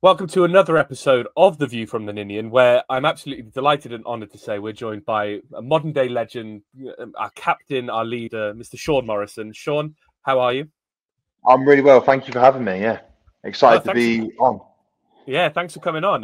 Welcome to another episode of The View from the Ninian, where I'm absolutely delighted and honoured to say we're joined by a modern-day legend, our captain, our leader, Mr. Sean Morrison. Sean, how are you? I'm really well. Thank you for having me. Yeah, excited to be on. Yeah, thanks for coming on.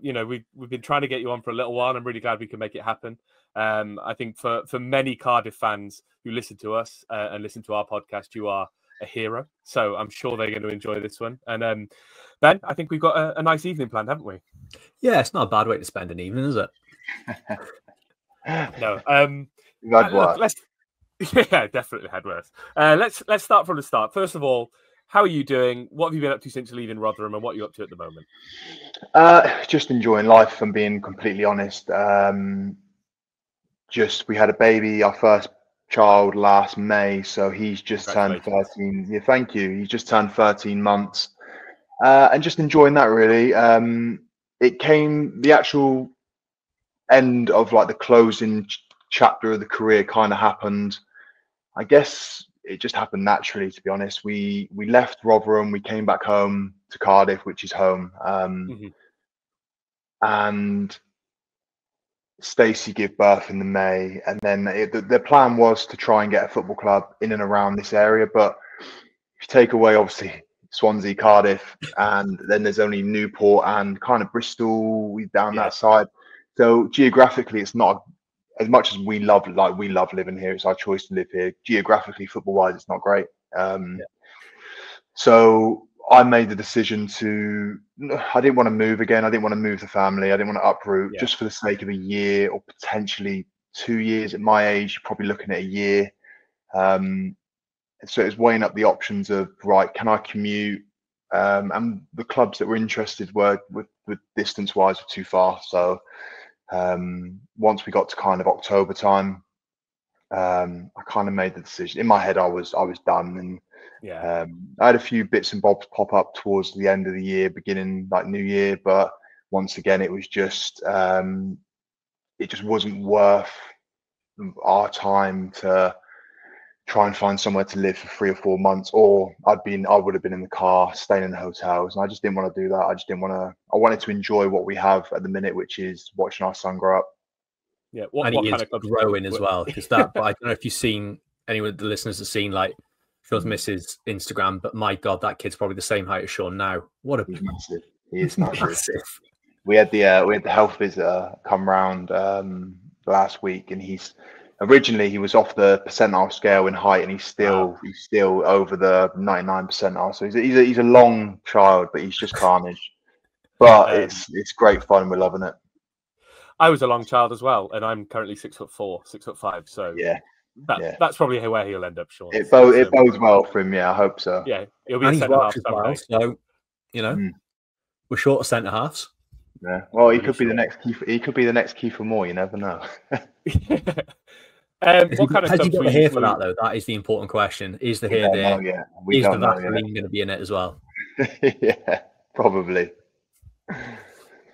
We've been trying to get you on for a little while. I'm really glad we can make it happen. I think for many Cardiff fans who listen to us and listen to our podcast, you are a hero. So I'm sure they're going to enjoy this one. And Ben, I think we've got a nice evening planned, haven't we? Yeah, it's not a bad way to spend an evening, is it? No. Worse. Yeah, definitely had worse. Let's start from the start. First of all, how are you doing? What have you been up to since leaving Rotherham, and what are you up to at the moment? Just enjoying life, if I'm being completely honest. We had a baby, our first child last May, so he's just turned 13. Yeah, thank you. He's just turned 13 months, and just enjoying that really. The actual end of like the closing chapter of the career kind of happened. I guess it just happened naturally, to be honest. We left Rotherham, we came back home to Cardiff, which is home, and Stacey gave birth in the May, and then the plan was to try and get a football club in and around this area. But if you take away obviously Swansea, Cardiff, and then there's only Newport and kind of Bristol down that side. So geographically, it's not as much as we love living here. It's our choice to live here. Geographically, football wise, it's not great. So I made the decision I didn't want to move again. I didn't want to move the family. I didn't want to uproot just for the sake of a year or potentially 2 years. At my age, you're probably looking at a year. So it was weighing up the options of, right, can I commute? And the clubs that were interested were with distance wise were too far. So once we got to kind of October time, I kind of made the decision. In my head, I was done, and I had a few bits and bobs pop up towards the end of the year, beginning like New Year. But once again, it was just it just wasn't worth our time to try and find somewhere to live for 3 or 4 months, or I would have been in the car, staying in the hotels, and I just didn't want to do that. I wanted to enjoy what we have at the minute, which is watching our son grow up. Yeah, what kind of growing as well? Because that, but I don't know if you've seen, anyone of the listeners have seen like Sean's missus Instagram, but my God, that kid's probably the same height as Sean now. He's massive. He is massive. We had the health visitor come round last week, and he was off the percentile scale in height, and he's still over the 99 percentile. So he's a long child, but he's just carnage. But it's great fun. We're loving it. I was a long child as well, and I'm currently 6'4", 6'5". So that's probably where he'll end up, Sean. It bodes well for him. Yeah, I hope so. Yeah, he'll be a centre half as well. So we're short of centre halves. Yeah, well, he could be the next Kiefer. He could be the next Kiefer Moore. You never know. What kind of has he got the hair for that though? That is the important question. Is the hair there? Yeah, is the Vaseline going to be in it as well? Yeah, probably.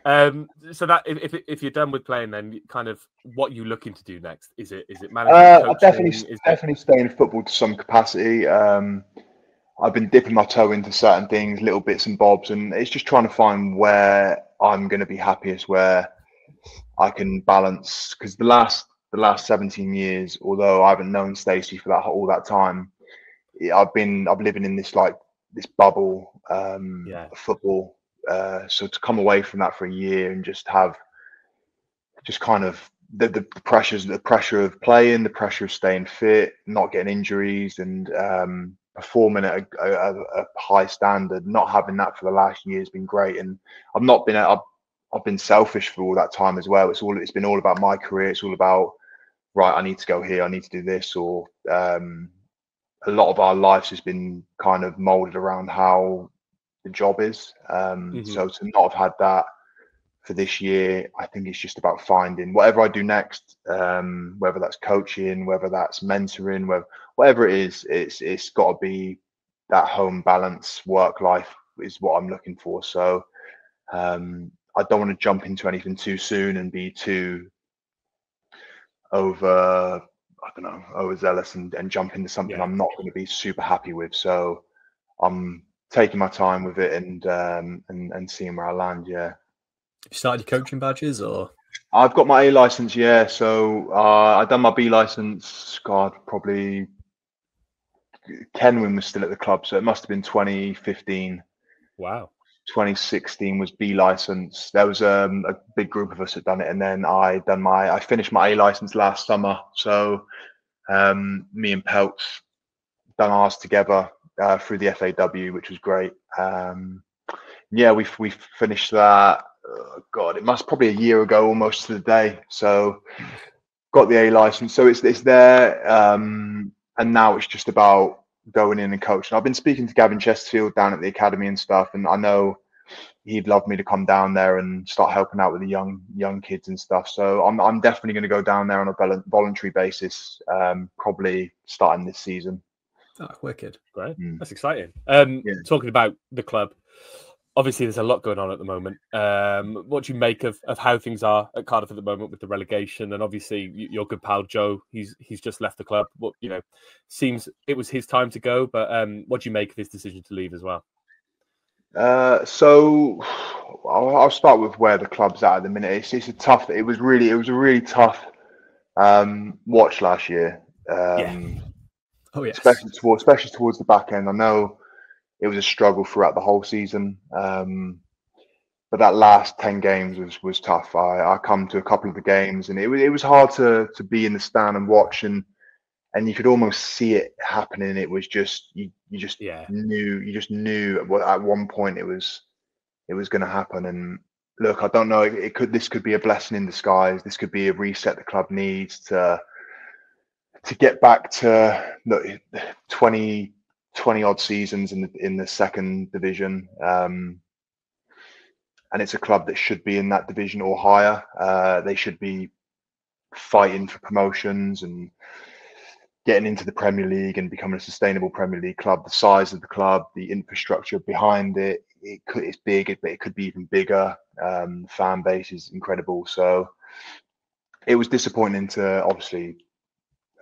So that if you're done with playing, then kind of what you looking to do next? Is it managing? Definitely stay in football to some capacity. I've been dipping my toe into certain things, little bits and bobs, and it's just trying to find where I'm going to be happiest, where I can balance. Because the last 17 years, although I haven't known Stacey for all that time, I've living in this bubble of football. So to come away from that for a year and just have kind of the pressure of playing, the pressure of staying fit, not getting injuries, and performing at a high standard, not having that for the last year has been great. And I've been selfish for all that time as well. It's been all about my career. It's all about, right, I need to go here, I need to do this, or a lot of our lives has been kind of molded around how the job is. So to not have had that for this year, I think it's just about finding whatever I do next, whether that's coaching, whether that's mentoring, whatever it is, it's got to be that home balance. Work life is what I'm looking for. So I don't want to jump into anything too soon and be too overzealous and jump into something I'm not going to be super happy with. So I'm taking my time with it and seeing where I land. Yeah. Have you started your coaching badges or? I've got my A license. Yeah. So I done my B license. God, probably Kenwyn was still at the club, so it must have been 2015. Wow. 2016 was B license. There was a big group of us that done it, and then I finished my A license last summer. So me and Peltz done ours together through the FAW, which was great. Yeah, we finished that. God, it must probably a year ago, almost to the day. So got the A license, so it's there, and now it's just about going in and coaching. I've been speaking to Gavin Chesterfield down at the academy and stuff, and I know he'd love me to come down there and start helping out with the young kids and stuff. So I'm definitely going to go down there on a voluntary basis, probably starting this season. Oh, wicked. Great. That's exciting. Yeah. Talking about the club, obviously there's a lot going on at the moment. What do you make of how things are at Cardiff at the moment with the relegation? And obviously your good pal Joe, he's just left the club. What, seems it was his time to go, but what do you make of his decision to leave as well? So I'll start with where the club's at the minute. It was a really tough watch last year. Oh yes. Especially towards the back end. I know it was a struggle throughout the whole season, but that last 10 games was tough. I come to a couple of the games, and it was hard to be in the stand and watch, and you could almost see it happening. It was just you just knew at one point it was going to happen. And look, I don't know. This could be a blessing in disguise. This could be a reset the club needs to get back to 20 odd seasons in the second division. And it's a club that should be in that division or higher. They should be fighting for promotions and getting into the Premier League and becoming a sustainable Premier League club. The size of the club, the infrastructure behind it's big, but it could be even bigger. The fan base is incredible. So it was disappointing to, obviously,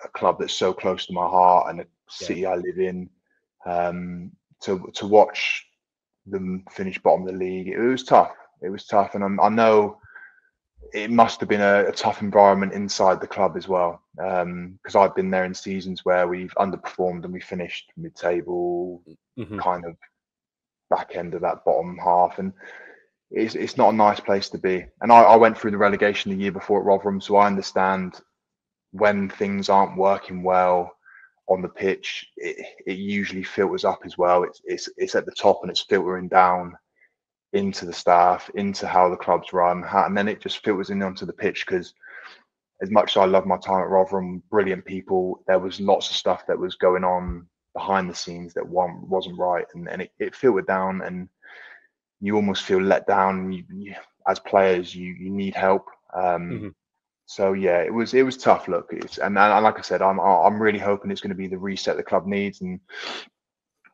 a club that's so close to my heart and a city I live in, to watch them finish bottom of the league. It was tough. And I know it must have been a tough environment inside the club as well, because I've been there in seasons where we've underperformed and we finished mid-table, kind of back end of that bottom half, and it's not a nice place to be. And I went through the relegation the year before at Rotherham, so I understand when things aren't working well on the pitch, it usually filters up as well. It's at the top and it's filtering down into the staff, into how the club's run, and then it just filters in onto the pitch. Because as much as I love my time at Rotherham, brilliant people, there was lots of stuff that was going on behind the scenes that wasn't right, and it filtered down, and you almost feel let down. You as players, you need help. So yeah, it was tough. Look, and like I said, I'm really hoping it's going to be the reset the club needs, and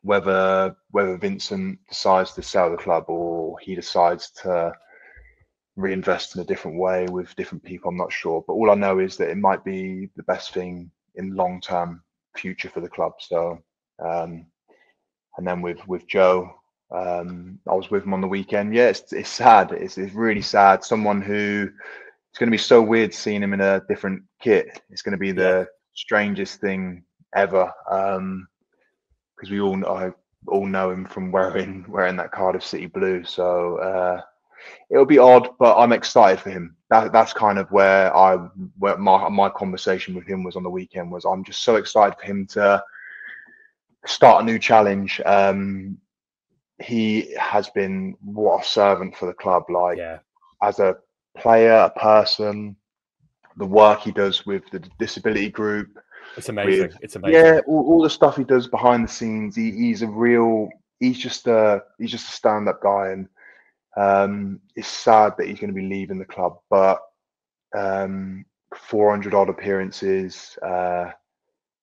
whether Vincent decides to sell the club or he decides to reinvest in a different way with different people, I'm not sure. But all I know is that it might be the best thing in long-term future for the club. So, and then with Joe, I was with him on the weekend. Yeah, it's sad. It's really sad. Someone who, it's going to be so weird seeing him in a different kit. It's going to be the strangest thing ever, because we all know him from wearing that Cardiff City blue. So it'll be odd, but I'm excited for him. That's kind of where my conversation with him was on the weekend. Was I'm just so excited for him to start a new challenge. He has been what a servant for the club, as a player, a person, the work he does with the disability group. It's amazing. It's amazing. Yeah, all the stuff he does behind the scenes. He's just a stand-up guy, and it's sad that he's going to be leaving the club. But 400 odd appearances,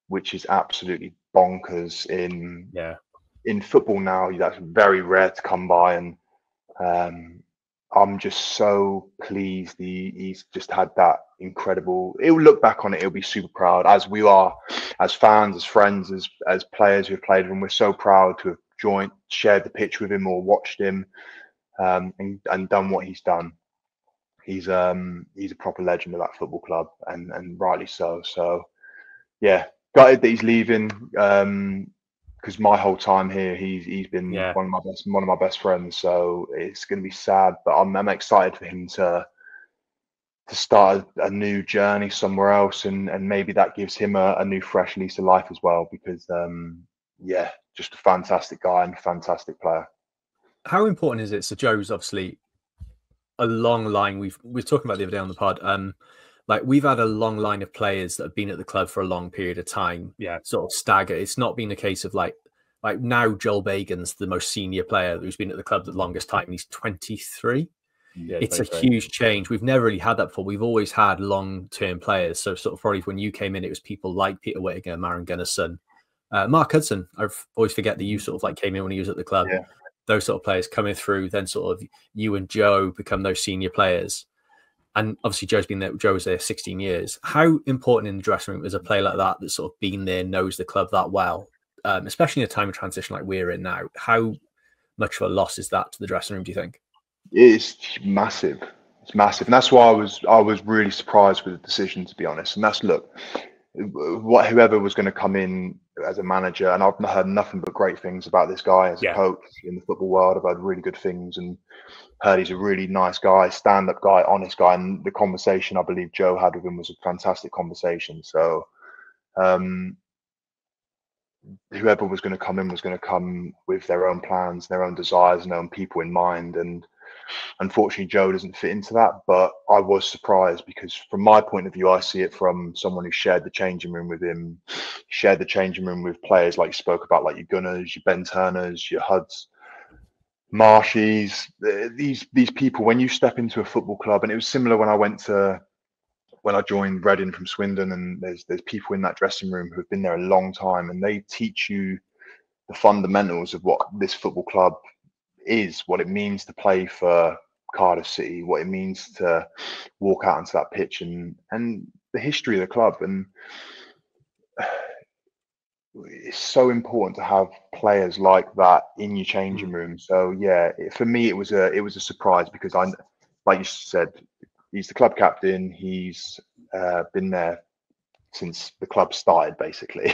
which is absolutely bonkers in football now. That's very rare to come by, and I'm just so pleased he's just had that incredible. He'll look back on it. He'll be super proud, as we are, as fans, as friends, as players who've played with him. We're so proud to have shared the pitch with him or watched him, and done what he's done. He's a proper legend of that football club, and rightly so. So yeah, gutted that he's leaving. Because my whole time here, he's been one of my best friends. So it's going to be sad, but I'm excited for him to start a new journey somewhere else, and maybe that gives him a new fresh lease of life as well. Because yeah, just a fantastic guy and fantastic player. How important is it? So Joe's obviously a long line. We were talking about the other day on the pod. Like we've had a long line of players that have been at the club for a long period of time. Yeah, sort of stagger. It's not been a case of like now Joel Bagan's the most senior player who's been at the club the longest time. He's 23. Yeah, it's a huge change. We've never really had that before. We've always had long-term players. So sort of probably when you came in, it was people like Peter Whittaker, Maron Gunnarsson, Mark Hudson. I always forget that you sort of like came in when he was at the club. Yeah. Those sort of players coming through, then sort of you and Joe become those senior players. And obviously Joe was there 16 years. How important in the dressing room is a player like that that's sort of been there, knows the club that well, especially in a time of transition like we're in now? How much of a loss is that to the dressing room, do you think? It's massive. It's massive. And that's why I was really surprised with the decision, to be honest. And that's, look, whoever was going to come in as a manager, and I've heard nothing but great things about this guy as a coach in the football world. I've heard really good things and heard he's a really nice guy, stand-up guy, honest guy. And the conversation I believe Joe had with him was a fantastic conversation. So whoever was going to come with their own plans, their own desires, and their own people in mind. And unfortunately, Joe doesn't fit into that. But I was surprised because from my point of view, I see it from someone who shared the changing room with him, shared the changing room with players like you spoke about, like your Gunners, your Ben Turners, your Huds, Marshies. These people, when you step into a football club, and it was similar when I joined Reading from Swindon, and there's people in that dressing room who have been there a long time, and they teach you the fundamentals of what this football club is, what it means to play for Cardiff City, what it means to walk out onto that pitch, and the history of the club. And it's so important to have players like that in your changing room. So yeah, for me it was a surprise because like you said, he's the club captain. He's been there since the club started, basically.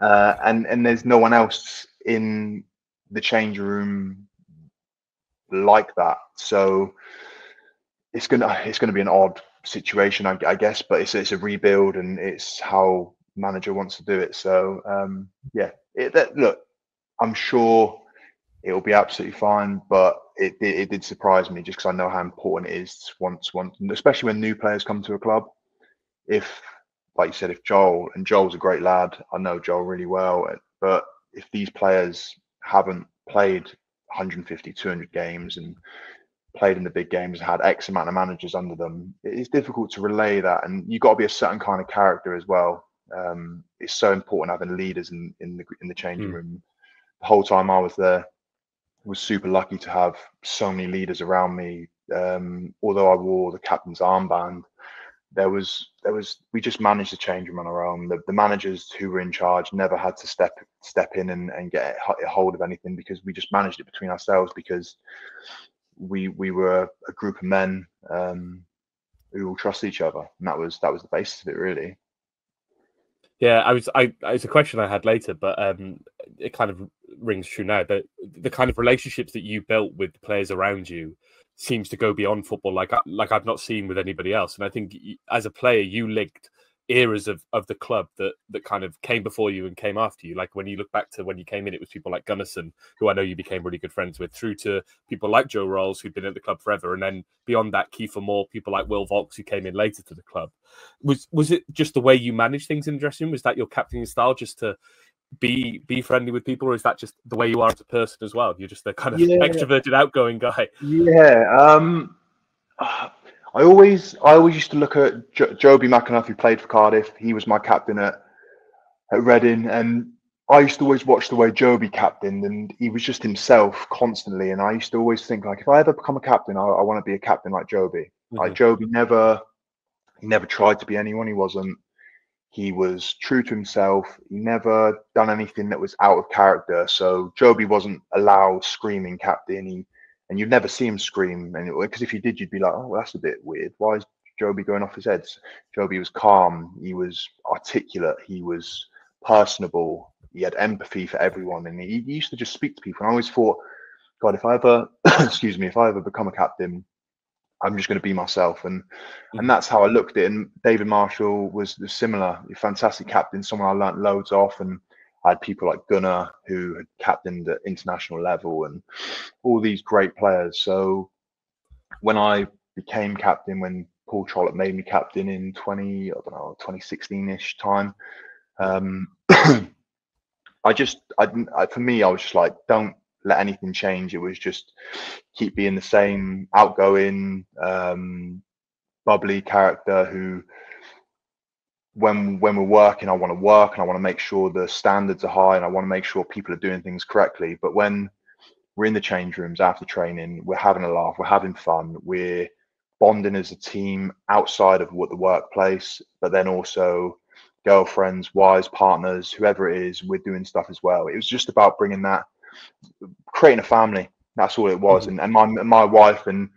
And there's no one else in the change room like that. So it's gonna be an odd situation, I guess. But it's a rebuild, and it's how manager wants to do it. So yeah, look, I'm sure it will be absolutely fine, but it did surprise me just because I know how important it is once, especially when new players come to a club. If, like you said, if Joel's a great lad, I know Joel really well, but if these players haven't played 150, 200 games and played in the big games, had X amount of managers under them, it's difficult to relay that, and you've got to be a certain kind of character as well. It's so important having leaders in the changing room. The whole time I was there, was super lucky to have so many leaders around me. Although I wore the captain's armband, we just managed the change room on our own. The managers who were in charge never had to step in and get a hold of anything, because we just managed it between ourselves, because we were a group of men who all trust each other, and that was the basis of it, really. Yeah, it's a question I had later, but it kind of rings true now. That the kind of relationships that you built with the players around you seems to go beyond football, like I've not seen with anybody else. And I think as a player, you linked eras of the club that kind of came before you and came after you. Like when you look back to when you came in, it was people like Gunnarsson, who I know you became really good friends with, through to people like Joe Rolls, who'd been at the club forever, and then beyond that, Kiefer Moore, people like Will Vaulks, who came in later to the club. Was it just the way you manage things in the dressing room? Was that your captaining style, just to be friendly with people, or is that just the way you are as a person as well? You're just a kind of extroverted, outgoing guy. Yeah. I always used to look at Joby McAnuff, who played for Cardiff. He was my captain at Reading, and I used to always watch the way Joby captained, and he was just himself constantly. And I used to always think, like, if I ever become a captain, I want to be a captain like Joby. Like Joby never tried to be anyone. He was true to himself. He never done anything that was out of character. So Joby wasn't allowed screaming captain. And you'd never see him scream. And because if you did, you'd be like, oh, well, that's a bit weird. Why is Joby going off his head? Joby was calm. He was articulate. He was personable. He had empathy for everyone. And he used to just speak to people. And I always thought, God, if I ever, excuse me, if I ever become a captain, I'm just going to be myself, and that's how I looked at it. And David Marshall was similar, a fantastic captain, someone I learnt loads off, and I had people like Gunnar who had captained at international level, and all these great players. So when I became captain, when Paul Trollope made me captain in 2016-ish time, for me, I was just like, don't let anything change. It was just keep being the same outgoing, bubbly character who, when we're working, I want to work and I want to make sure the standards are high and I want to make sure people are doing things correctly. But when we're in the change rooms after training, we're having a laugh, we're having fun, we're bonding as a team outside of the workplace, but then also girlfriends, wives, partners, whoever it is, we're doing stuff as well. It was just about bringing that, creating a family. That's all it was. And my wife and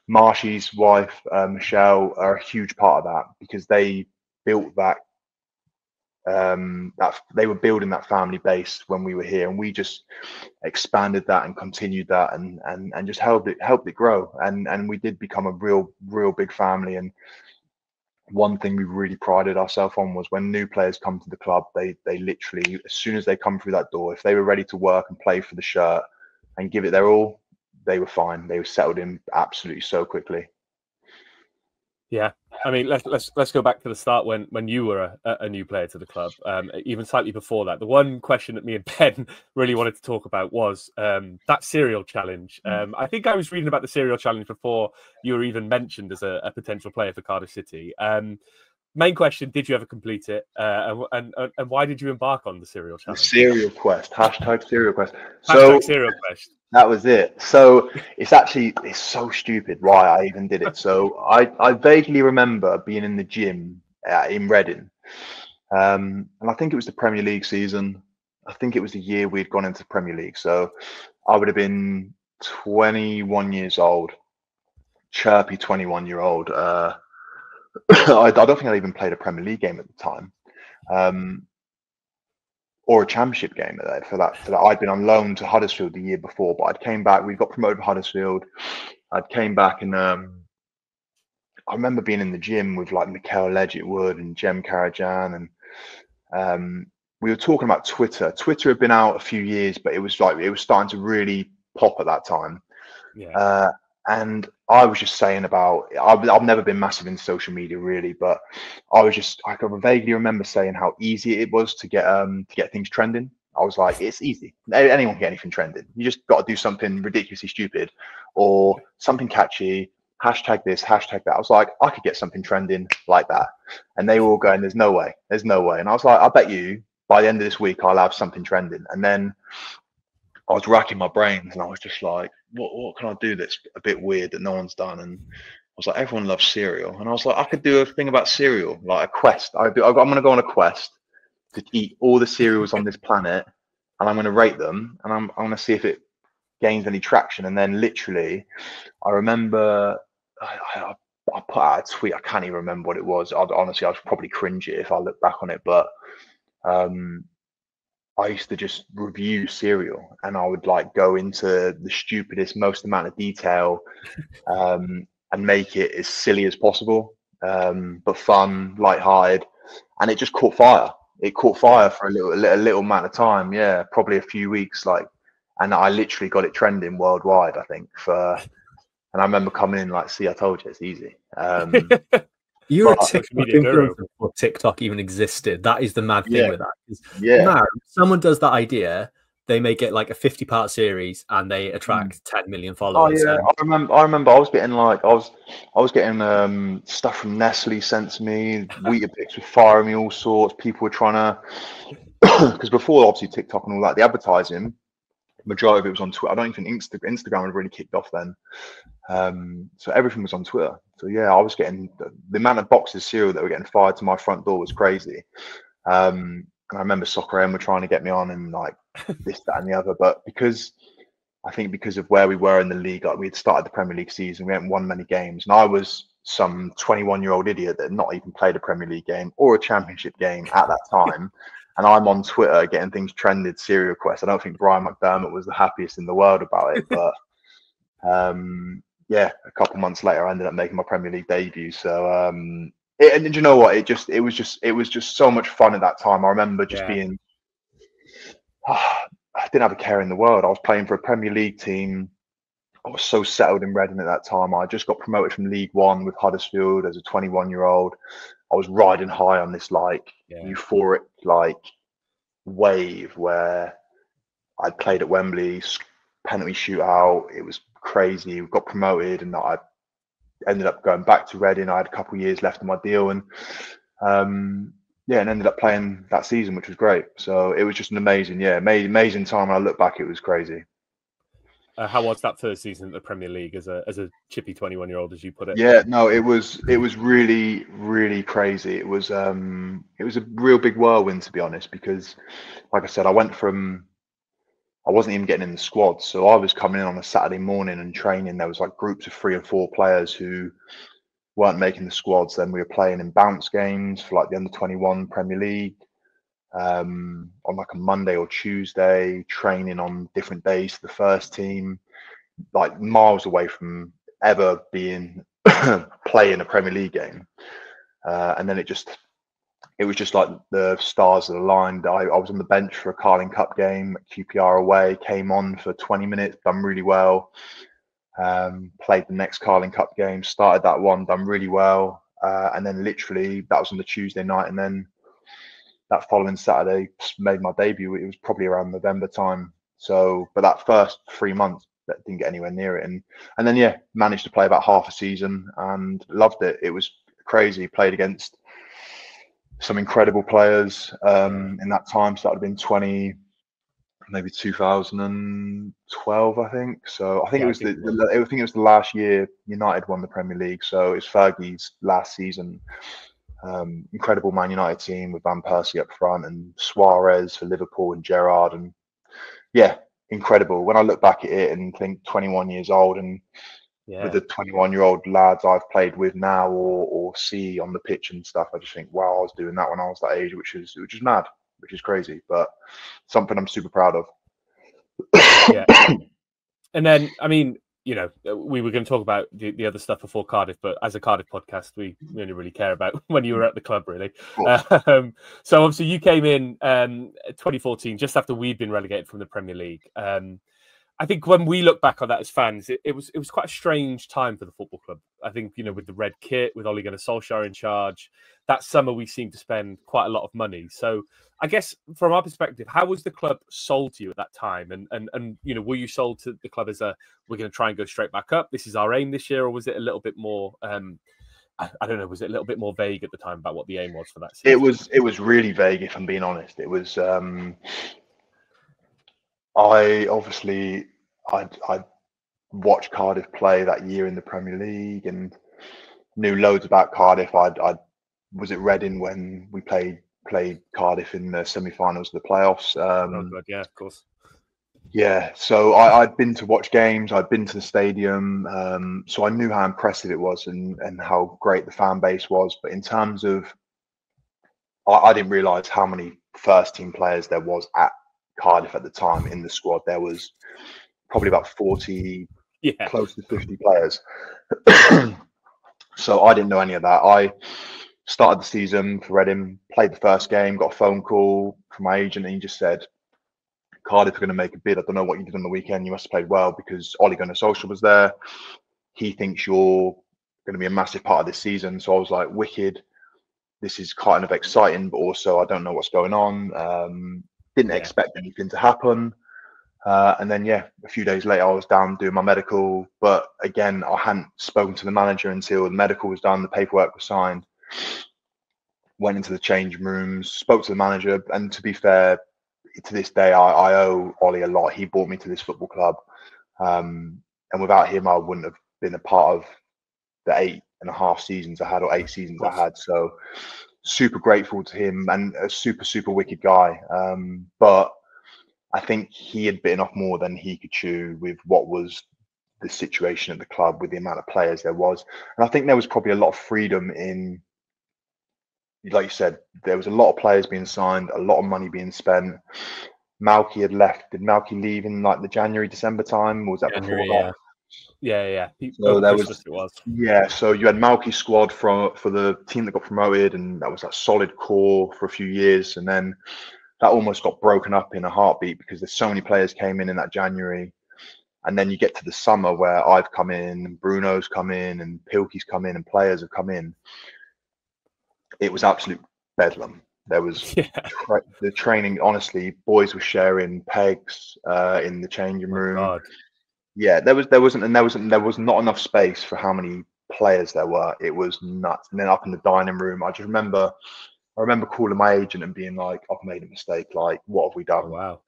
Marshy's wife, Michelle, are a huge part of that, because they built that they were building that family base when we were here, and we just expanded that and continued that and just helped it grow, and we did become a real big family. And one thing we really prided ourselves on was when new players come to the club, they literally, as soon as they come through that door, if they were ready to work and play for the shirt and give it their all, they were fine. They were settled in absolutely so quickly. Yeah, I mean, let's go back to the start when you were a new player to the club, even slightly before that. The one question that me and Ben really wanted to talk about was that cereal challenge. I think I was reading about the cereal challenge before you were even mentioned as a potential player for Cardiff City. Main question: did you ever complete it, and why did you embark on the cereal challenge? The cereal quest, hashtag cereal quest. Hashtag cereal quest. That was it. So it's so stupid why I even did it. So I vaguely remember being in the gym in Reading, and I think it was the Premier League season. I think it was the year we'd gone into the Premier League. So I would have been 21 years old, chirpy 21-year-old. I don't think I even played a Premier League game at the time. Or a championship game for that. I'd been on loan to Huddersfield the year before, but I'd came back. We got promoted to Huddersfield. I'd came back, and I remember being in the gym with like Mikel Ledgett-Wood and Jem Karajan, and we were talking about Twitter. Twitter had been out a few years, but it was starting to really pop at that time. Yeah. And I was just saying about, I've never been massive in social media really, but I can vaguely remember saying how easy it was to get things trending. I was like, it's easy. Anyone can get anything trending. You just got to do something ridiculously stupid or something catchy, hashtag this, hashtag that. I was like, I could get something trending like that. And they were all going, there's no way. And I was like, I bet you by the end of this week, I'll have something trending. And then I was racking my brains and I was just like, what can I do that's a bit weird that no one's done? And I was like, everyone loves cereal. And I was like, I could do a thing about cereal, like a quest. I'm going to go on a quest to eat all the cereals on this planet, and I'm going to rate them, and I'm going to see if it gains any traction. And then literally, I remember I put out a tweet. I can't even remember what it was. Honestly, I was probably cringe it if I look back on it. But I used to just review cereal, and I would like go into the stupidest, most amount of detail, and make it as silly as possible, but fun, lighthearted, and it just caught fire. It caught fire for a little amount of time. Yeah, probably a few weeks, and I literally got it trending worldwide, I think. And I remember coming in like, see, I told you, it's easy. You're a TikTok influencer before TikTok even existed. That is the mad thing with that. Yeah. Now, someone does that idea, they make it like a 50-part series, and they attract 10 million followers. Oh yeah, I remember. I was getting I was getting stuff from Nestle sent to me. Weetabix were firing me all sorts. People were trying to, because before obviously TikTok and all that, the advertising, majority of it was on Twitter. I don't even think Instagram had really kicked off then. So everything was on Twitter. So yeah, I was getting the amount of boxes of cereal that were getting fired to my front door was crazy. And I remember Soccer AM were trying to get me on and like this, that, and the other. But because of where we were in the league, like we had started the Premier League season, we hadn't won many games, and I was some 21-year-old idiot that had not even played a Premier League game or a Championship game at that time. And I'm on Twitter getting things trended, cereal requests. I don't think Brian McDermott was the happiest in the world about it, but yeah, a couple months later, I ended up making my Premier League debut. So, and you know what? It was just so much fun at that time. I remember just being, I didn't have a care in the world. I was playing for a Premier League team. I was so settled in Reading at that time. I just got promoted from League One with Huddersfield as a 21-year-old. I was riding high on this like euphoric like wave where I'd played at Wembley, penalty shootout. It was crazy. We got promoted, and I ended up going back to Reading. I had a couple of years left on my deal, and and ended up playing that season, which was great. So it was just an amazing time. When I look back, it was crazy. How was that first season at the Premier League as a chippy 21-year-old, as you put it? Yeah, no, it was really, really crazy. It was a real big whirlwind, to be honest, because like I said, I wasn't even getting in the squad. So I was coming in on a Saturday morning and training. There was like groups of 3 or 4 players who weren't making the squads. Then we were playing in bounce games for like the under-21 Premier League. On like a Monday or Tuesday, training on different days for the first team, like miles away from ever being playing a Premier League game. And then it was just like the stars that aligned. I was on the bench for a Carling Cup game at QPR away, came on for 20 minutes, done really well. Played the next Carling Cup game, started that one, done really well. And then literally that was on the Tuesday night, and then that following Saturday made my debut. It was probably around November time. So, but that first 3 months, that didn't get anywhere near it. And then, managed to play about half a season and loved it. It was crazy. Played against some incredible players in that time. So that would have been maybe 2012, I think. So I think it was the last year United won the Premier League. So it's Fergie's last season. Incredible Man United team with Van Persie up front and Suarez for Liverpool and Gerrard, and incredible. When I look back at it and think 21 years old and with the 21-year-old lads I've played with now or see on the pitch and stuff, I just think, wow, I was doing that when I was that age, which is mad, which is crazy, but something I'm super proud of. And then, I mean, you know, we were going to talk about the other stuff before Cardiff, but as a Cardiff podcast, we only really care about when you were at the club, really. So obviously you came in 2014, just after we'd been relegated from the Premier League. I think when we look back on that as fans, it was quite a strange time for the football club. I think, you know, with the red kit, with Ole Gunnar Solskjaer in charge, that summer we seemed to spend quite a lot of money. So I guess from our perspective, how was the club sold to you at that time? And you know, were you sold to the club as we're going to try and go straight back up? This is our aim this year, or was it a little bit more? I don't know. Was it a little bit more vague at the time about what the aim was for that season? It was really vague, if I'm being honest. It was. I watched Cardiff play that year in the Premier League and knew loads about Cardiff. I was at Reading when we played Cardiff in the semi-finals of the playoffs. Yeah, of course. Yeah, so I'd been to watch games. I'd been to the stadium, so I knew how impressive it was and how great the fan base was. But in terms of, I didn't realise how many first-team players there was at Cardiff at the time in the squad. There was probably about 40, close to 50 players. So I didn't know any of that. I started the season for Reading, played the first game, got a phone call from my agent, and he just said, Cardiff are going to make a bid. I don't know what you did on the weekend. You must have played well because Ole Gunnar Solskjaer was there. He thinks you're going to be a massive part of this season. So I was like, wicked. This is kind of exciting, but also I don't know what's going on. Didn't expect anything to happen. And then, a few days later, I was down doing my medical. But again, I hadn't spoken to the manager until the medical was done, the paperwork was signed. Went into the change rooms, spoke to the manager. And to be fair, to this day, I owe Ollie a lot. He brought me to this football club. And without him, I wouldn't have been a part of the 8.5 seasons I had, or 8 seasons I had. So super grateful to him, and a super wicked guy. But I think he had bitten off more than he could chew with what was the situation at the club, with the amount of players there was. And I think there was probably a lot of freedom in, like you said, there was a lot of players being signed, a lot of money being spent. Malky had left. Did Malky leave in like the January, December time? Or was that January, before that? Yeah. So there Christmas it was. Yeah, so you had Malky's squad for the team that got promoted, and that was that solid core for a few years, and then that almost got broken up in a heartbeat because there's so many players came in that January, and then you get to the summer where I've come in, and Bruno's come in, and Pilkey's come in, and players have come in. It was absolute bedlam. There was the training. Honestly, boys were sharing pegs in the changing room. God. Yeah, there was not enough space for how many players there were. It was nuts. And then up in the dining room, I remember calling my agent and being like, "I've made a mistake. Like, what have we done?" Oh, wow.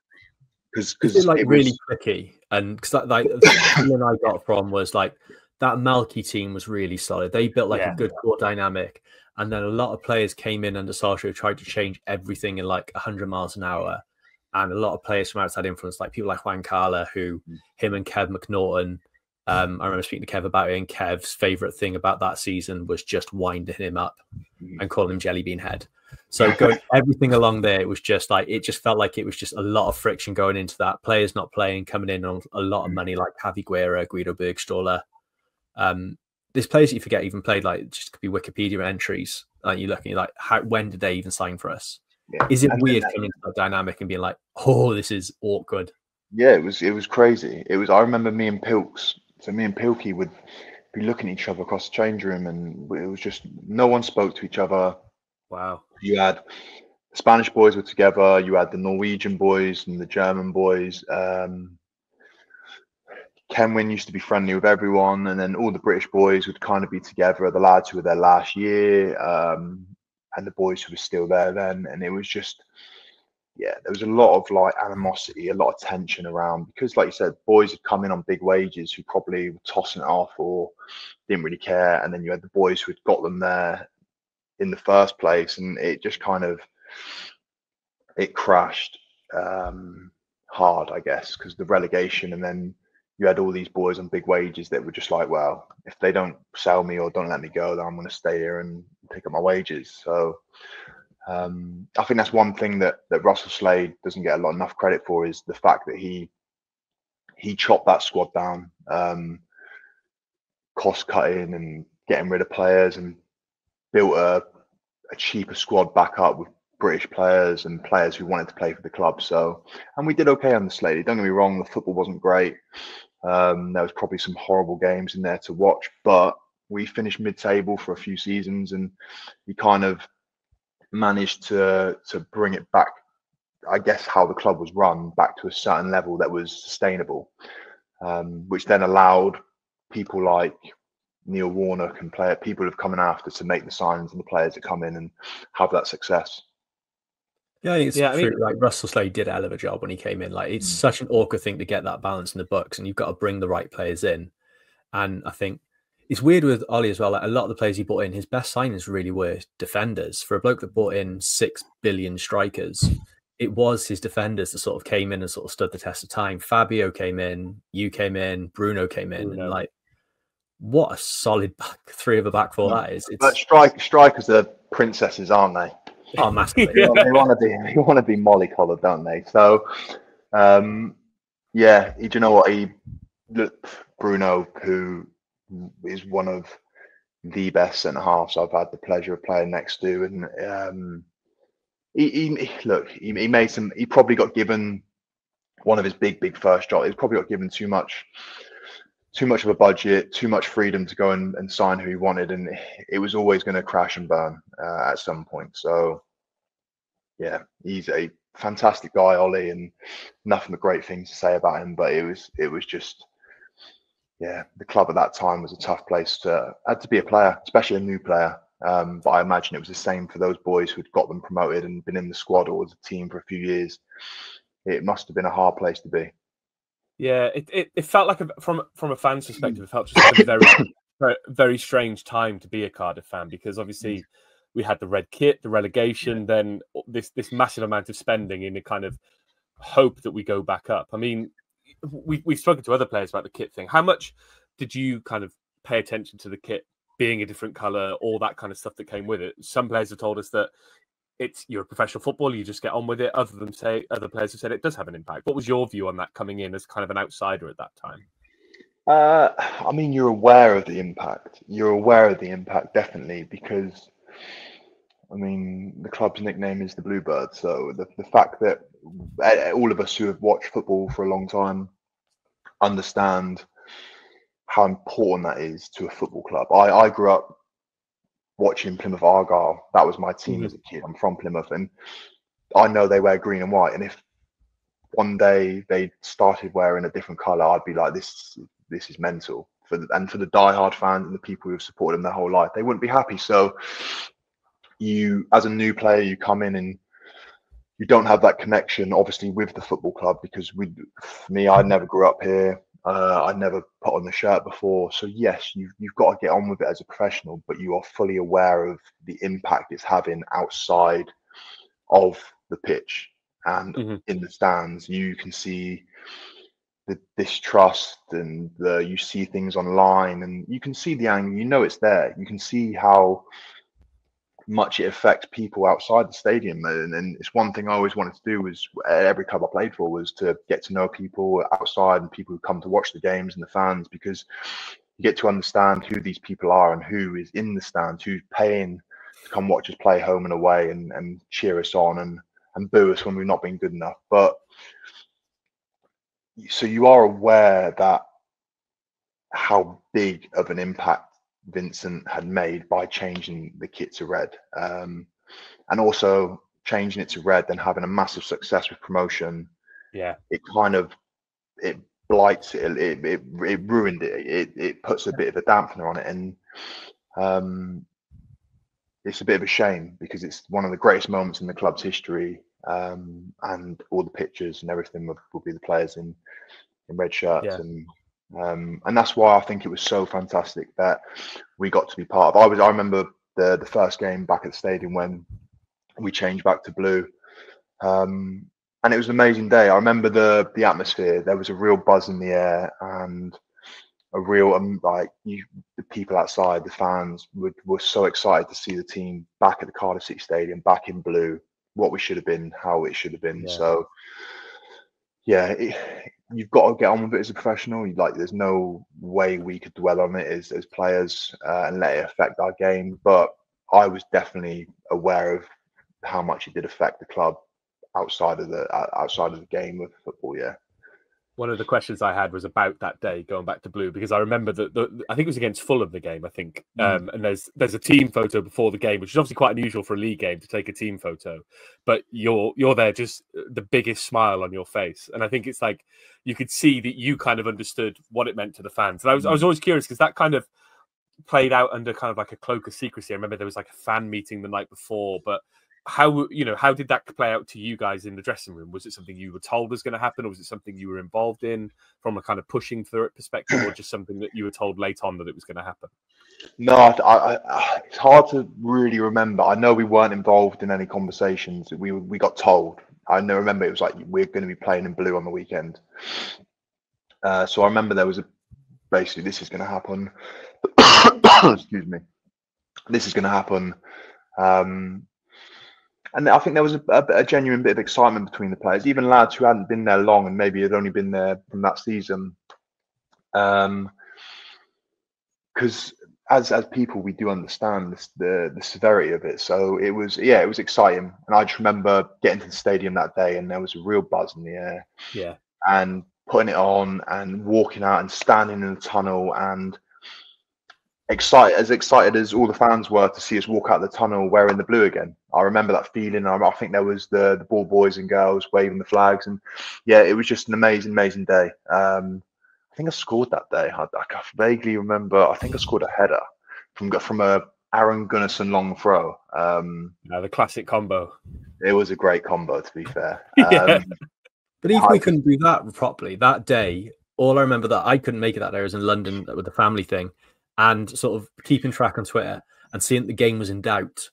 Because it's like really tricky, and because like the feeling I got from was like that Malky team was really solid. They built like a good core dynamic, and then a lot of players came in under Solskjaer, tried to change everything in like 100 miles an hour. And a lot of players from outside influence, like people like Juan Carla, who him and Kev McNaughton, I remember speaking to Kev about it, and Kev's favourite thing about that season was just winding him up and calling him Jellybean Head. So going everything along there, it was just like, it just felt like it was just a lot of friction going into that. Players not playing, coming in on a lot of money, like Javi Guerra, Guido Bergstaller. There's players that you forget even played, like just could be Wikipedia entries. Like you're looking like, when did they even sign for us? Yeah. Is it weird coming into that dynamic and being like, oh, this is awkward? Yeah, it was crazy. I remember me and Pilkey would be looking at each other across the change room, and it was just no one spoke to each other. Wow. You had the Spanish boys were together, you had the Norwegian boys and the German boys. Kenwyn used to be friendly with everyone, and then all the British boys would kind of be together, the lads who were there last year, and the boys who were still there then. And it was just, there was a lot of like animosity, a lot of tension around, because like you said, boys had come in on big wages who probably were tossing it off or didn't really care. And then you had the boys who had got them there in the first place, and it just kind of, it crashed hard, I guess, because the relegation, and then you had all these boys on big wages that were just like, well, if they don't sell me or don't let me go, then I'm going to stay here and pick up my wages. So I think that's one thing that Russell Slade doesn't get enough credit for, is the fact that he chopped that squad down, cost cutting and getting rid of players, and built a cheaper squad back up with British players and players who wanted to play for the club. So, and we did okay on the Slade. Don't get me wrong, the football wasn't great. There was probably some horrible games in there to watch, but we finished mid-table for a few seasons, and we kind of managed to bring it back, I guess, how the club was run, back to a certain level that was sustainable, which then allowed people like Neil Warnock and people who've come in after to make the signings and the players that come in and have that success. Yeah, I think it's true. I mean, like Russell Slade did a hell of a job when he came in. Like, it's such an awkward thing to get that balance in the books, and you've got to bring the right players in. And I think it's weird with Ollie as well. Like, a lot of the players he brought in, his best signings really were defenders. For a bloke that brought in 6 billion strikers, it was his defenders that sort of came in and sort of stood the test of time. Fabio came in, you came in, Bruno came in, and like, what a solid back three of a back four that is. But strikers are princesses, aren't they? Oh, massively. They want to be mollycoddled, don't they? So, do you know what? Bruno, who is one of the best centre halves I've had the pleasure of playing next to, and he made some. He probably got given one of his big first jobs. He probably got given too much of a budget, too much freedom to go and sign who he wanted, and it was always going to crash and burn at some point. So, yeah, he's a fantastic guy, Ollie, and nothing but great things to say about him. But it was just, the club at that time was a tough place had to be a player, especially a new player. But I imagine it was the same for those boys who'd got them promoted and been in the squad or as a team for a few years. It must have been a hard place to be. Yeah, it felt like from a fan's perspective, it felt just like a very very strange time to be a Cardiff fan, because obviously we had the red kit, the relegation, then this massive amount of spending in a kind of hope that we go back up. I mean, we've spoken to other players about the kit thing. How much did you kind of pay attention to the kit being a different colour, all that kind of stuff that came with it? Some players have told us that you're a professional footballer, you just get on with it. Other players have said it does have an impact. What was your view on that coming in as kind of an outsider at that time? I mean, you're aware of the impact. You're aware of the impact, definitely, because, I mean, the club's nickname is the Bluebird. So the fact that all of us who have watched football for a long time understand how important that is to a football club. I grew up watching Plymouth Argyle. That was my team as a kid. I'm from Plymouth, and I know they wear green and white. And if one day they started wearing a different colour, I'd be like, this is mental. For the diehard fans and the people who have supported them their whole life, they wouldn't be happy. So you, as a new player, you come in and you don't have that connection, obviously, with the football club, because for me, I never grew up here. I never put on the shirt before. So yes, you've got to get on with it as a professional, but you are fully aware of the impact it's having outside of the pitch and in the stands. You can see the distrust, and you see things online, and you can see the anger. You know it's there. You can see how much it affects people outside the stadium, and it's one thing I always wanted to do, was at every club I played for, was to get to know people outside and people who come to watch the games and the fans, because you get to understand who these people are and who is in the stands, who's paying to come watch us play home and away, and cheer us on and boo us when we've not been good enough. But so you are aware that how big of an impact Vincent had made by changing the kit to red, and also changing it to red, then having a massive success with promotion. Yeah, it blights it. It ruined it. It puts a bit of a dampener on it, and it's a bit of a shame, because it's one of the greatest moments in the club's history, and all the pictures and everything will be the players in red shirts. And that's why I think it was so fantastic that we got to be part of. I remember the first game back at the stadium when we changed back to blue, and it was an amazing day. I remember the atmosphere. There was a real buzz in the air, and a real the people outside, the fans were so excited to see the team back at the Cardiff City Stadium, back in blue, what we should have been, how it should have been. So yeah, you've got to get on with it as a professional. There's no way we could dwell on it as players and let it affect our game. But I was definitely aware of how much it did affect the club outside of the game of football. Yeah. One of the questions I had was about that day going back to blue, because I remember that I think it was against Fulham, the game, I think. And there's a team photo before the game, which is obviously quite unusual for a league game to take a team photo. But you're there, just the biggest smile on your face. And I think it's like you could see that you kind of understood what it meant to the fans. And I was always curious, because that kind of played out under kind of like a cloak of secrecy. I remember there was like a fan meeting the night before, but how did that play out to you guys in the dressing room? Was it something you were told was going to happen, or was it something you were involved in from a kind of pushing through it perspective, or just something that you were told late on that it was going to happen? No, it's hard to really remember. I know we weren't involved in any conversations. We got told. I remember it was like, we're going to be playing in blue on the weekend. So I remember there was basically, this is going to happen. Excuse me. This is going to happen. And I think there was a genuine bit of excitement between the players, even lads who hadn't been there long and maybe had only been there from that season. Because as people, we do understand the severity of it. So it was exciting. And I just remember getting to the stadium that day, and there was a real buzz in the air. Yeah. And putting it on and walking out and standing in the tunnel, and excited as all the fans were to see us walk out the tunnel wearing the blue again. I remember that feeling. I think there was the ball boys and girls waving the flags, and yeah, it was just an amazing day. I think I scored that day. I vaguely remember. I think I scored a header from a Aaron Gunnarsson long throw. The classic combo. It was a great combo, to be fair. Yeah. But even we couldn't do that properly that day. All I remember that I couldn't make it that day. I was in London with the family thing, and sort of keeping track on Twitter and seeing the game was in doubt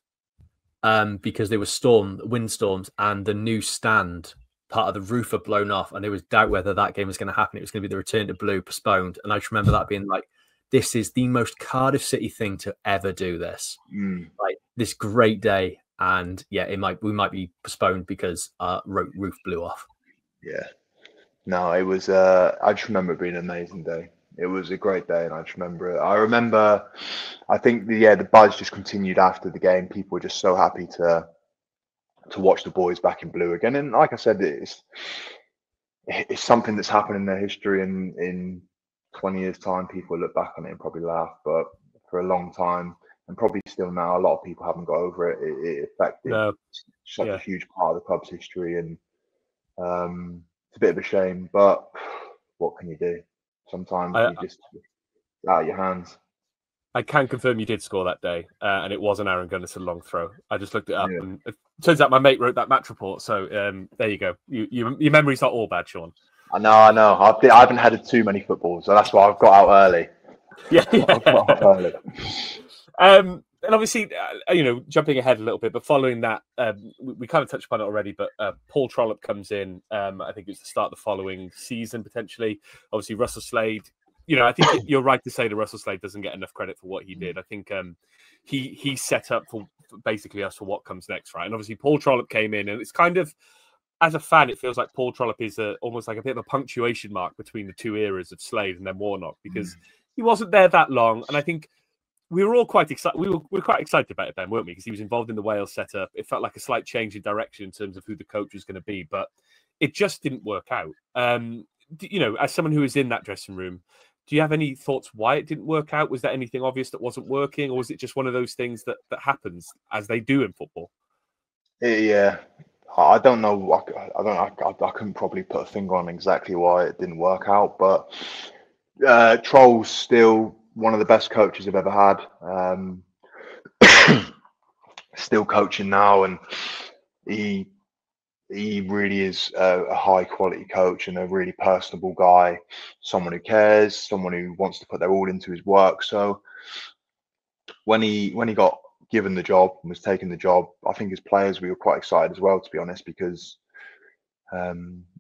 because there was windstorms, and the new stand part of the roof had blown off, and there was doubt whether that game was going to happen. It was going to be the return to blue postponed, and I just remember that being like, this is the most Cardiff City thing to ever do this. Like this great day, and yeah, we might be postponed because our roof blew off. Yeah. No, it was I just remember it being an amazing day. It was a great day, and I just remember it. I think the buzz just continued after the game. People were just so happy to watch the boys back in blue again. And like I said, it's something that's happened in their history, and in 20 years' time, people look back on it and probably laugh. But for a long time, and probably still now, a lot of people haven't got over it. It affected such a huge part of the club's history, and it's a bit of a shame. But what can you do? Sometimes you just out of your hands. I can confirm you did score that day, and it was an Aaron Gunnarsson long throw. I just looked it up, and it turns out my mate wrote that match report. So there you go. Your memory's not all bad, Sean. I know. I haven't had too many footballs, so that's why I've got out early. Yeah. I've got out early. And obviously, jumping ahead a little bit, but following that, we kind of touched upon it already, but Paul Trollope comes in. I think it's the start of the following season, potentially. Obviously, Russell Slade. I think you're right to say that Russell Slade doesn't get enough credit for what he did. I think he set up for basically us for what comes next, right? And obviously, Paul Trollope came in, and it's kind of, as a fan, it feels like Paul Trollope is almost like a bit of a punctuation mark between the two eras of Slade and then Warnock, because he wasn't there that long, and I think we were all quite excited. We were quite excited about it then, weren't we? Because he was involved in the Wales setup. It felt like a slight change in direction in terms of who the coach was going to be, but it just didn't work out. As someone who was in that dressing room, do you have any thoughts why it didn't work out? Was there anything obvious that wasn't working, or was it just one of those things that happens as they do in football? Yeah, I don't know. I couldn't probably put a finger on exactly why it didn't work out, but Troll's still one of the best coaches I've ever had. Still coaching now, and he really is a high quality coach and a really personable guy, someone who cares, someone who wants to put their all into his work. So when he got given the job and was taking the job, I think as players we were quite excited as well, to be honest, because a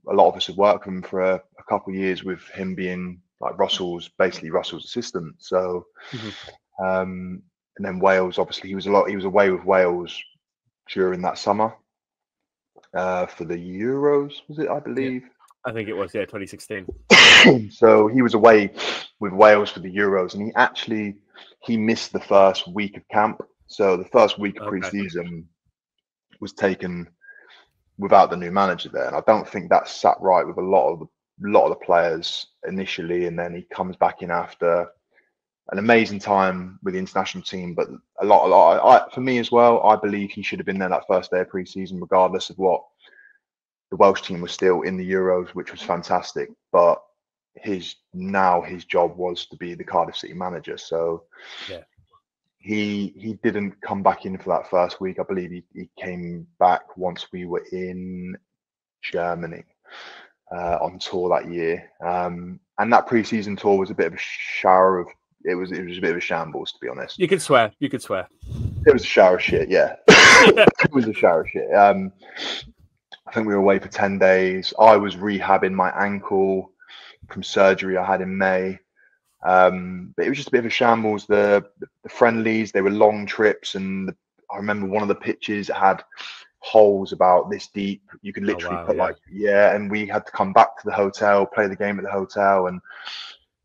lot of us had worked with him for a couple of years, with him being like basically Russell's assistant. So and then Wales, obviously he was away with Wales during that summer. For the Euros, was it? I believe. Yeah, I think it was. Yeah, 2016. So he was away with Wales for the Euros, and he missed the first week of camp. So the first week of pre-season was taken without the new manager there, and I don't think that sat right with a lot of the players initially. And then he comes back in after an amazing time with the international team, but a lot. For me as well, I believe he should have been there that first day of pre-season, regardless of what. The Welsh team was still in the Euros, which was fantastic, but his job was to be the Cardiff City manager. So he didn't come back in for that first week. I believe he came back once we were in Germany on tour that year, and that pre-season tour was a bit of a shower of. It was a bit of a shambles, to be honest. You could swear. It was a shower of shit, yeah. It was a shower of shit. I think we were away for 10 days. I was rehabbing my ankle from surgery I had in May. But it was just a bit of a shambles. The friendlies, they were long trips, and I remember one of the pitches had holes about this deep. You could literally and we had to come back to the hotel, play the game at the hotel, and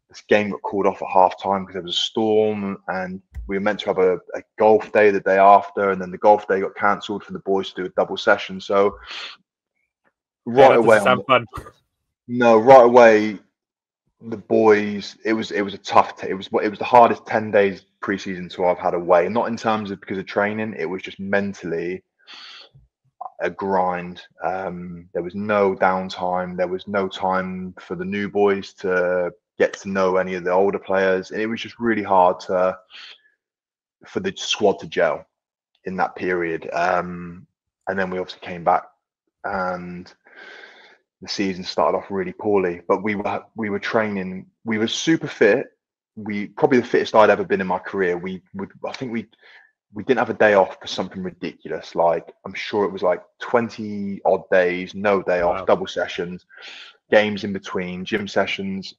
this game got called off at half time because there was a storm, and we were meant to have a golf day the day after, and then the golf day got cancelled for the boys to do a double session. So right away, the boys. It was a tough. It was the hardest 10 days pre-season tour I've had away, and not in terms of because of training. It was just mentally a grind. There was no downtime. There was no time for the new boys to get to know any of the older players, and it was just really hard to for the squad to gel in that period. And then we obviously came back, and the season started off really poorly. But we were training. We were super fit. We probably the fittest I'd ever been in my career. I think we didn't have a day off for something ridiculous. Like, I'm sure it was like 20 odd days, no day off, double sessions, games in between, gym sessions.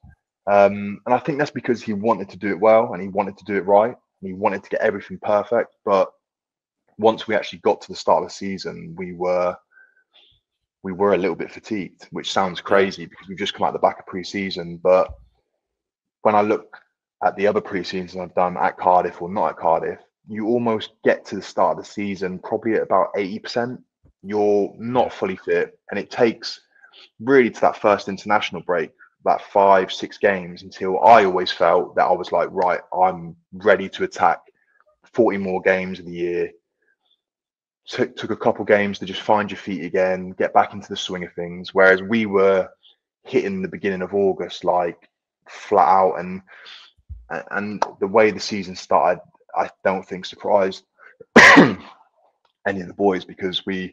And I think that's because he wanted to do it well, and he wanted to do it right. And he wanted to get everything perfect. But once we actually got to the start of the season, we were a little bit fatigued, which sounds crazy because we've just come out the back of pre-season. But when I look at the other pre-seasons I've done at Cardiff or not at Cardiff, you almost get to the start of the season probably at about 80%. You're not fully fit, and it takes really to that first international break, that 5-6 games, until I always felt that I was like, right, I'm ready to attack 40 more games of the year. Took a couple games to just find your feet again, get back into the swing of things. Whereas we were hitting the beginning of August like flat out, and the way the season started, I don't think surprised any of the boys, because I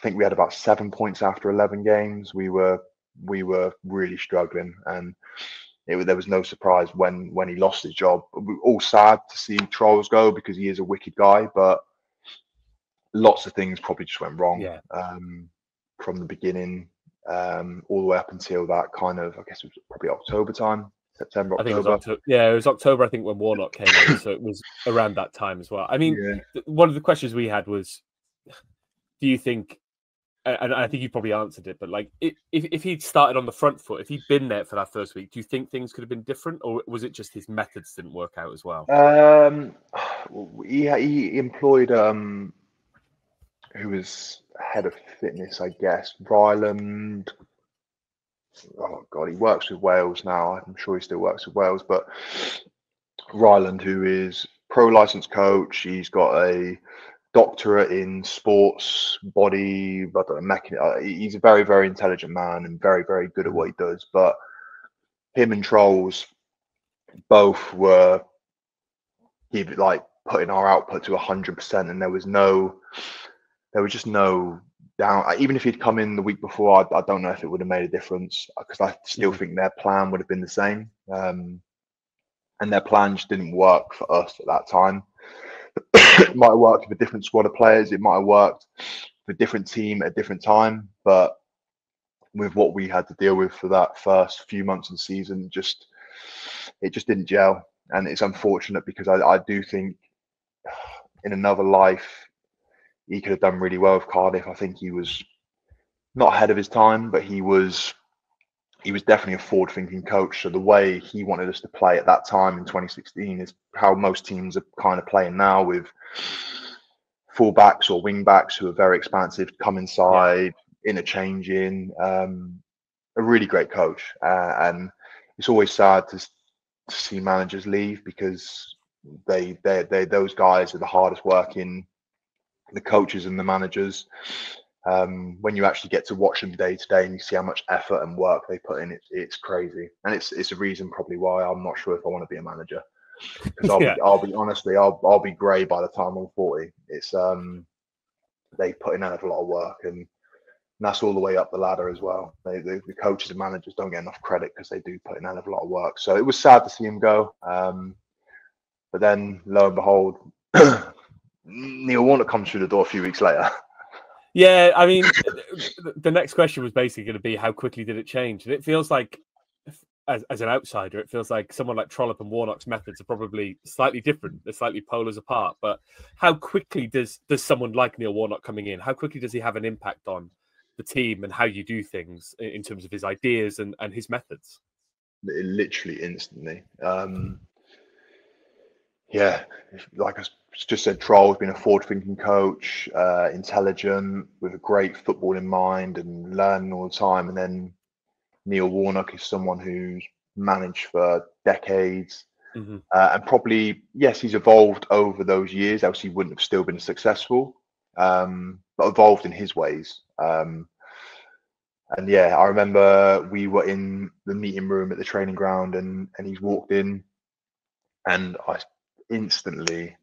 think we had about 7 points after 11 games. We were really struggling, and there was no surprise when he lost his job. We were all sad to see Trolls go because he is a wicked guy, but lots of things probably just went wrong from the beginning, all the way up until that kind of, I guess it was probably October time. September, October. I think it was October. Yeah, it was October, I think, when Warnock came in. So it was around that time as well. I mean, one of the questions we had was, do you think, and I think you probably answered it, but like, if he'd started on the front foot, if he'd been there for that first week, do you think things could have been different, or was it just his methods didn't work out as well? He employed who was head of fitness, I guess, Ryland. Oh God, he works with Wales now. I'm sure he still works with Wales, but Ryland, who is pro licensed coach, he's got a doctorate in sports body, but he's a very, very intelligent man and very, very good at what he does. But him and Trolls both were like putting our output to 100%, and there was just no down. Even if he'd come in the week before, I don't know if it would have made a difference, because I still think their plan would have been the same. And their plan just didn't work for us at that time. It might have worked with a different squad of players. It might have worked for a different team at a different time. But with what we had to deal with for that first few months of the season, it just didn't gel. And it's unfortunate, because I do think in another life, he could have done really well with Cardiff. I think he was not ahead of his time, but he was definitely a forward-thinking coach. So the way he wanted us to play at that time in 2016 is how most teams are kind of playing now, with full-backs or wing-backs who are very expansive, come inside, interchanging. A really great coach. And it's always sad to see managers leave, because they those guys are the hardest working, the coaches and the managers. When you actually get to watch them day to day and you see how much effort and work they put in, it's crazy. And it's a reason probably why I'm not sure if I want to be a manager, because I'll be honestly, I'll be grey by the time I'm 40. It's they put in a hell of a lot of work, and that's all the way up the ladder as well. The coaches and managers don't get enough credit, because they do put in a hell of a lot of work. So it was sad to see him go, but then lo and behold, Neil Warnock comes through the door a few weeks later. Yeah, I mean, the next question was basically going to be, how quickly did it change? And it feels like, as an outsider, it feels like someone like Trollope and Warnock's methods are probably slightly different. They're slightly polars apart. But how quickly does someone like Neil Warnock coming in, how quickly does he have an impact on the team and how you do things in terms of his ideas and his methods? Literally instantly. Yeah, like I just said, Troll's been a forward-thinking coach, intelligent, with a great football in mind and learning all the time. And then Neil Warnock is someone who's managed for decades, and probably, yes, he's evolved over those years, else he wouldn't have still been successful, but evolved in his ways. And yeah, I remember we were in the meeting room at the training ground, and he's walked in, and I instantly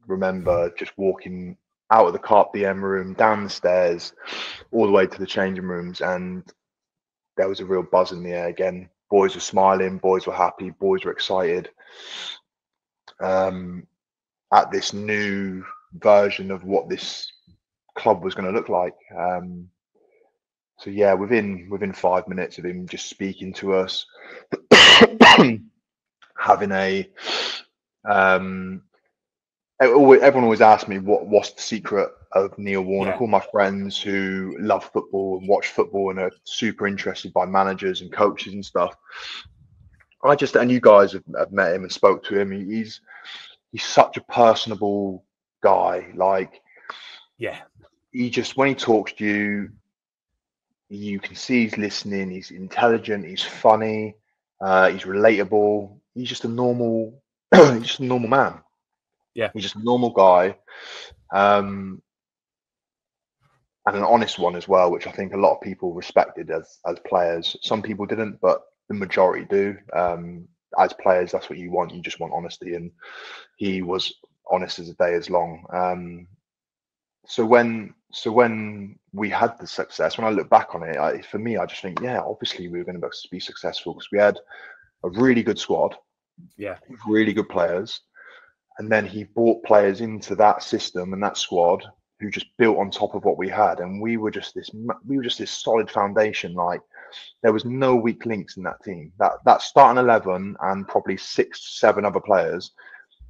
remember just walking out of the Carp DM room, down the stairs, all the way to the changing rooms, and there was a real buzz in the air again. Boys were smiling, boys were happy, boys were excited at this new version of what this club was going to look like. So yeah, within 5 minutes of him just speaking to us, having a everyone always asks me what's the secret of Neil Warnock. All my friends who love football and watch football and are super interested by managers and coaches and stuff. And you guys have met him and spoke to him. He's such a personable guy. Like, he just, when he talks to you, you can see he's listening. He's intelligent. He's funny. He's relatable. He's just a normal, man. Yeah, he's just a normal guy, and an honest one as well, which I think a lot of people respected as players. Some people didn't, but the majority do. As players, that's what you want. You just want honesty, and he was honest as the day is long. So when we had the success, when I look back on it, for me, I just think, yeah, obviously we were going to be successful because we had a really good squad, with really good players, and then he brought players into that system and that squad who just built on top of what we had, and we were just this solid foundation. Like, there was no weak links in that team. That starting 11 and probably 6-7 other players,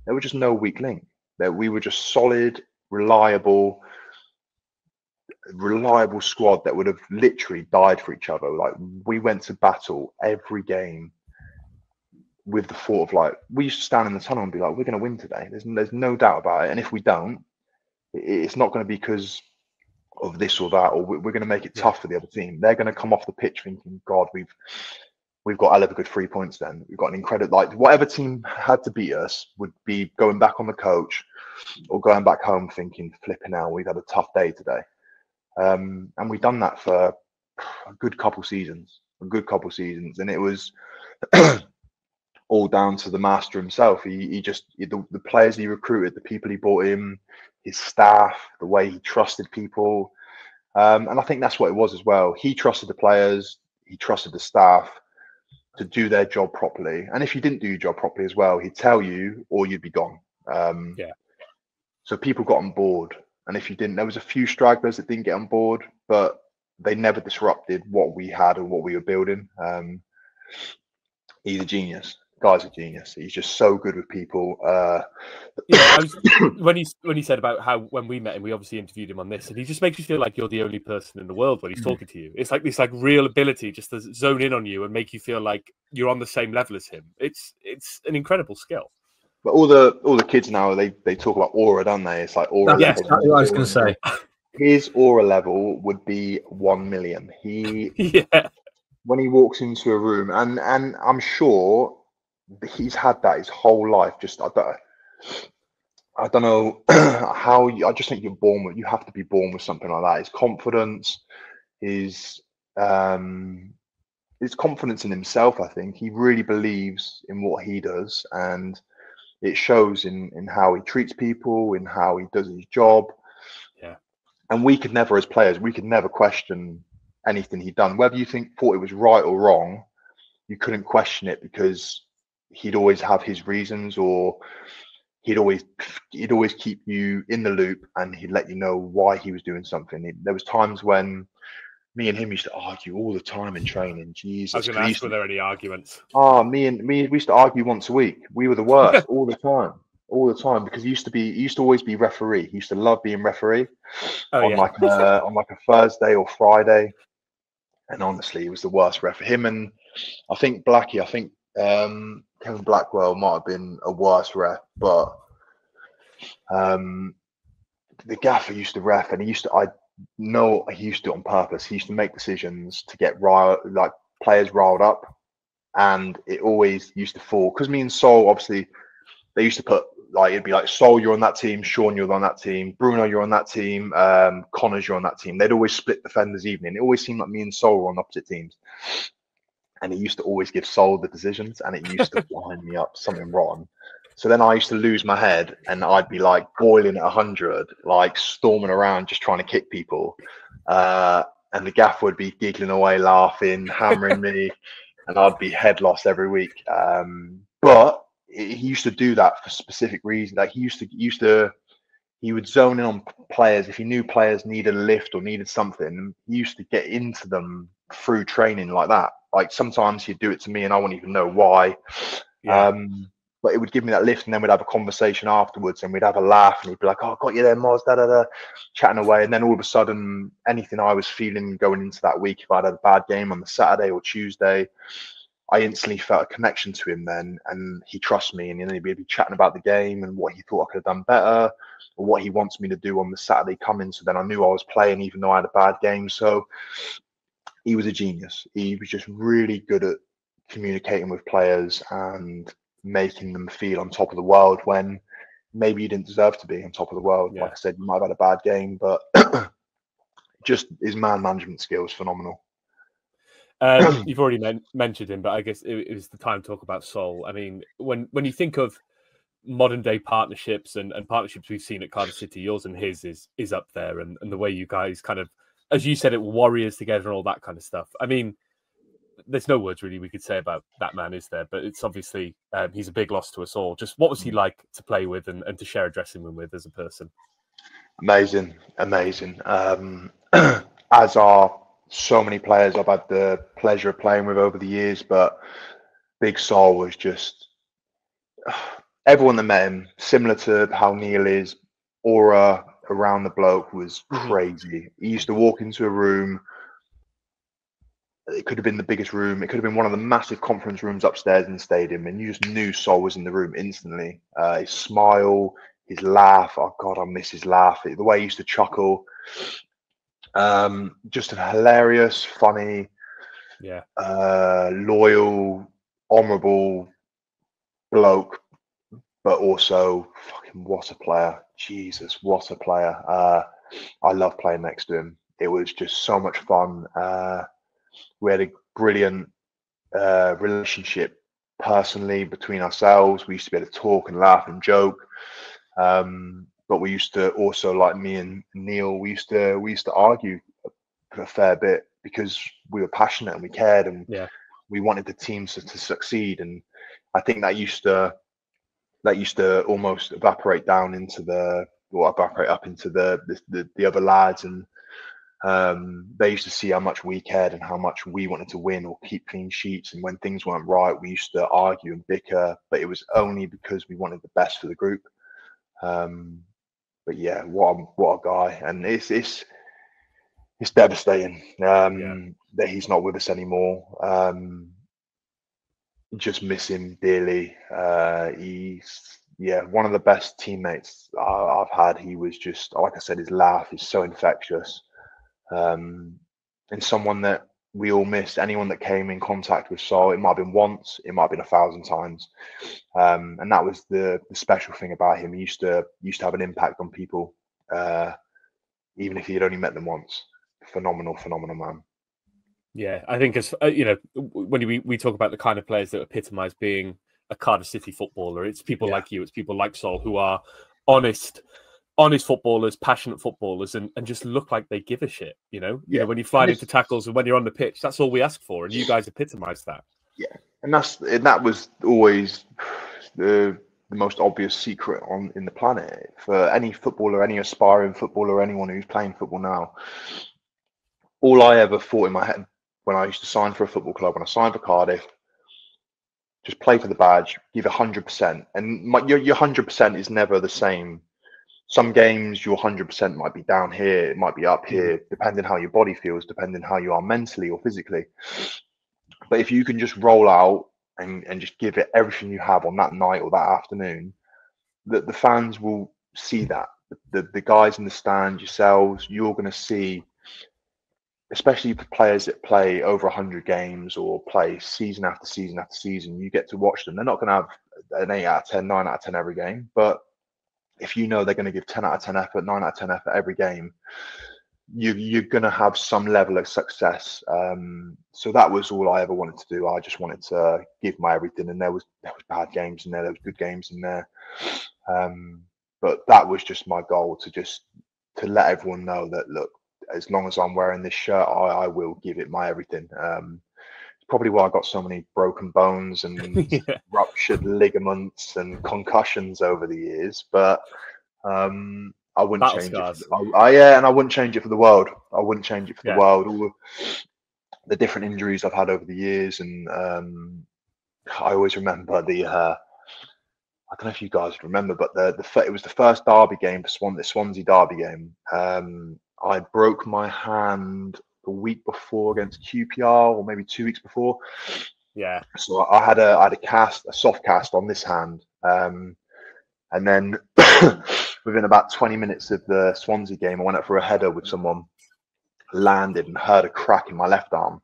there was just no weak link. That we were just solid, reliable squad that would have literally died for each other. Like, we went to battle every game with the thought of, like, we used to stand in the tunnel and be like, we're going to win today. There's no doubt about it. And if we don't, it's not going to be because of this or that, or we're going to make it tough for the other team. They're going to come off the pitch thinking, God, we've got a hell of a good 3 points. Then we've got an incredible, like, whatever team had to beat us would be going back on the coach or going back home thinking, flipping out, we've had a tough day today. And we've done that for a good couple seasons, and it was all down to the master himself. The players he recruited, the people he brought in, his staff, the way he trusted people. And I think that's what it was as well. He trusted the players, he trusted the staff to do their job properly. And if you didn't do your job properly as well, he'd tell you or you'd be gone. So people got on board. And if you didn't, there was a few stragglers that didn't get on board, but they never disrupted what we had and what we were building. He's a genius. Guy's a genius. He's just so good with people. When he said about how when we met him, we obviously interviewed him on this, and he just makes you feel like you're the only person in the world when he's talking to you. It's like this real ability just to zone in on you and make you feel like you're on the same level as him. It's an incredible skill. But all the kids now, they talk about aura, don't they? It's like aura. That's exactly what I was going to say. His aura level would be 1 million. When he walks into a room, and I'm sure he's had that his whole life. Just I don't know how. I just think you have to be born with something like that. His confidence, his confidence in himself. I think he really believes in what he does, and it shows in how he treats people, in how he does his job. And we could never, as players, question anything he'd done. Whether you thought it was right or wrong, you couldn't question it because he'd always have his reasons, or he'd always keep you in the loop, and he'd let you know why he was doing something. There was times when me and him used to argue all the time in training. Jesus, I was going to ask, were there any arguments? We used to argue once a week. We were the worst all the time, because he used to always be referee. He used to love being referee on like a Thursday or Friday. And honestly, he was the worst ref. Him and I think Kevin Blackwell might have been a worse ref, but the gaffer used to ref, and he used to do it on purpose. He used to make decisions to get players riled up, and it always used to fall. Because me and Sol, obviously, they used to put it'd be like, Sol, you're on that team, Sean, you're on that team, Bruno, you're on that team, Connors, you're on that team. They'd always split defenders evening. It always seemed like me and Sol were on opposite teams. And he used to always give Sol the decisions, and it used to wind me up, something rotten. So then I used to lose my head, and I'd be like boiling at 100, like storming around just trying to kick people. And the gaff would be giggling away, laughing, hammering me, and I'd be head lost every week. But he used to do that for specific reasons. Like he would zone in on players if he knew players needed a lift or needed something. He used to get into them through training like that. Like sometimes he'd do it to me, and I wouldn't even know why. Yeah. But it would give me that lift, and then we'd have a conversation afterwards, and we'd have a laugh, and he'd be like, "Oh, got you there, Moz," da da da, chatting away. And then all of a sudden, anything I was feeling going into that week, if I'd had a bad game on the Saturday or Tuesday, I instantly felt a connection to him then, and he trusts me, and then he'd be chatting about the game and what he thought I could have done better, or what he wants me to do on the Saturday coming. So then I knew I was playing, even though I had a bad game. So he was a genius. He was just really good at communicating with players and making them feel on top of the world when maybe you didn't deserve to be on top of the world. Yeah. Like I said, you might have had a bad game, but just his man management skills, phenomenal. You've already mentioned him, but I guess it was the time to talk about Sol. I mean, when you think of modern day partnerships and partnerships we've seen at Cardiff City, yours and his is up there, and the way you guys kind of, as you said, it warriors together and all that kind of stuff. I mean, there's no words really we could say about that man, is there? But it's obviously he's a big loss to us all. Just what was he like to play with and to share a dressing room with as a person? Amazing. As are so many players I've had the pleasure of playing with over the years, but Big Sol was just everyone that met him, similar to how Neil is, aura around the bloke was crazy. He used to walk into a room. It could have been the biggest room. It could have been one of the massive conference rooms upstairs in the stadium, and you just knew Sol was in the room instantly. His smile, his laugh. Oh God, I miss his laugh. The way he used to chuckle. Just a hilarious, funny, loyal, honourable bloke, but also fucking what a player. Jesus, what a player. I love playing next to him. It was just so much fun. We had a brilliant relationship personally between ourselves. We used to be able to talk and laugh and joke. But we used to also, like me and Neil, we used to argue a fair bit because we were passionate and we cared, and we wanted the team to succeed. And I think that used to almost evaporate up into the other lads, and they used to see how much we cared and how much we wanted to win or keep clean sheets. And when things weren't right, we used to argue and bicker, but it was only because we wanted the best for the group. But yeah, what a guy. And it's devastating that he's not with us anymore. Just miss him dearly. He's one of the best teammates I've had. He was just, like I said, his laugh is so infectious. And someone that we all missed. Anyone that came in contact with Sol, it might have been once, it might have been 1,000 times. And that was the special thing about him. He used to have an impact on people, even if he had only met them once. Phenomenal man. Yeah, I think as when we talk about the kind of players that epitomise being a Cardiff City footballer, it's people like you, it's people like Sol who are honest footballers, passionate footballers, and just look like they give a shit. You know, when you fly into tackles and when you're on the pitch, that's all we ask for, and you guys epitomise that. Yeah, and that was always the most obvious secret in the planet for any footballer, any aspiring footballer, anyone who's playing football now. All I ever thought in my head when I used to sign for a football club, when I signed for Cardiff, just play for the badge, give 100%, and your 100% is never the same. Some games your 100% might be down here, it might be up here, depending how your body feels, depending how you are mentally or physically. But if you can just roll out and just give it everything you have on that night or that afternoon, the fans will see that. The guys in the stand, yourselves, you're going to see, especially for players that play over 100 games or play season after season after season, you get to watch them. They're not going to have an 8 out of 10, 9 out of 10 every game, but if you know they're going to give 10 out of 10 effort, 9 out of 10 effort every game, you're going to have some level of success. So that was all I ever wanted to do. I just wanted to give my everything, and there was bad games in there, there was good games in there, but that was just my goal, to let everyone know that, look, as long as I'm wearing this shirt, I will give it my everything. It's probably why I got so many broken bones and Yeah. ruptured ligaments and concussions over the years, but I wouldn't Battle change scars. it. Yeah, and I wouldn't change it for the world. I wouldn't change it for Yeah. the world. All the different injuries I've had over the years, and I always remember I don't know if you guys remember, but it was the first derby game for the Swansea derby game. I broke my hand the week before against QPR, or maybe 2 weeks before. Yeah. So I had a soft cast on this hand, and then within about 20 minutes of the Swansea game, I went up for a header with someone, landed, and heard a crack in my left arm.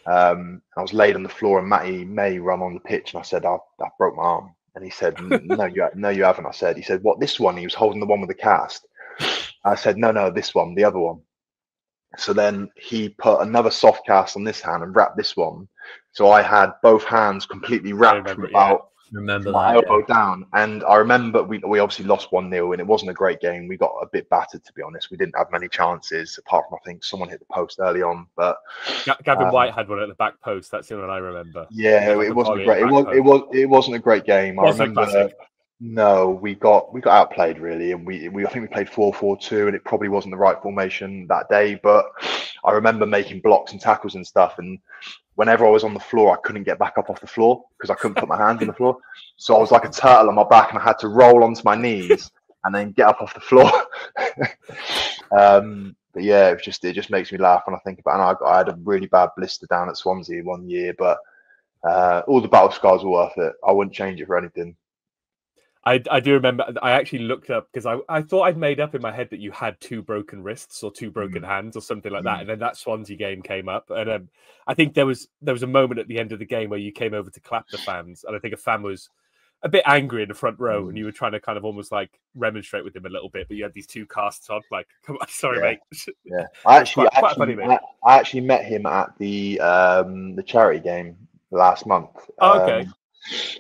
I was laid on the floor, and Matty May ran on the pitch, and I said, I broke my arm. And he said, no, you haven't. He said, what, this one? He was holding the one with the cast. I said, no, this one, the other one. So then he put another soft cast on this hand and wrapped this one. So I had both hands completely wrapped from about my elbow down. And I remember we obviously lost 1-0, and it wasn't a great game. We got a bit battered, to be honest. We didn't have many chances, apart from, I think, someone hit the post early on. But Gavin White had one at the back post. That's the one I remember. Yeah, it wasn't a great. It wasn't a great game. I remember. No, we got outplayed, really, and I think we played 4-4-2, and it probably wasn't the right formation that day. But I remember making blocks and tackles and stuff, and whenever I was on the floor, I couldn't get back up off the floor because I couldn't put my hands on the floor. So I was like a turtle on my back, and I had to roll onto my knees and then get up off the floor. But yeah, it just makes me laugh when I think about it. And I had a really bad blister down at Swansea one year, but all the battle scars were worth it. I wouldn't change it for anything. I do remember. I actually looked up because I thought I'd made up in my head that you had 2 broken wrists or 2 broken hands or something like that, and then that Swansea game came up, and I think there was a moment at the end of the game where you came over to clap the fans, and I think a fan was a bit angry in the front row, and you were trying to kind of almost like remonstrate with him a little bit, but you had these 2 casts on. Like, come on, sorry, mate. Yeah, I actually met him at the charity game last month. Oh, okay.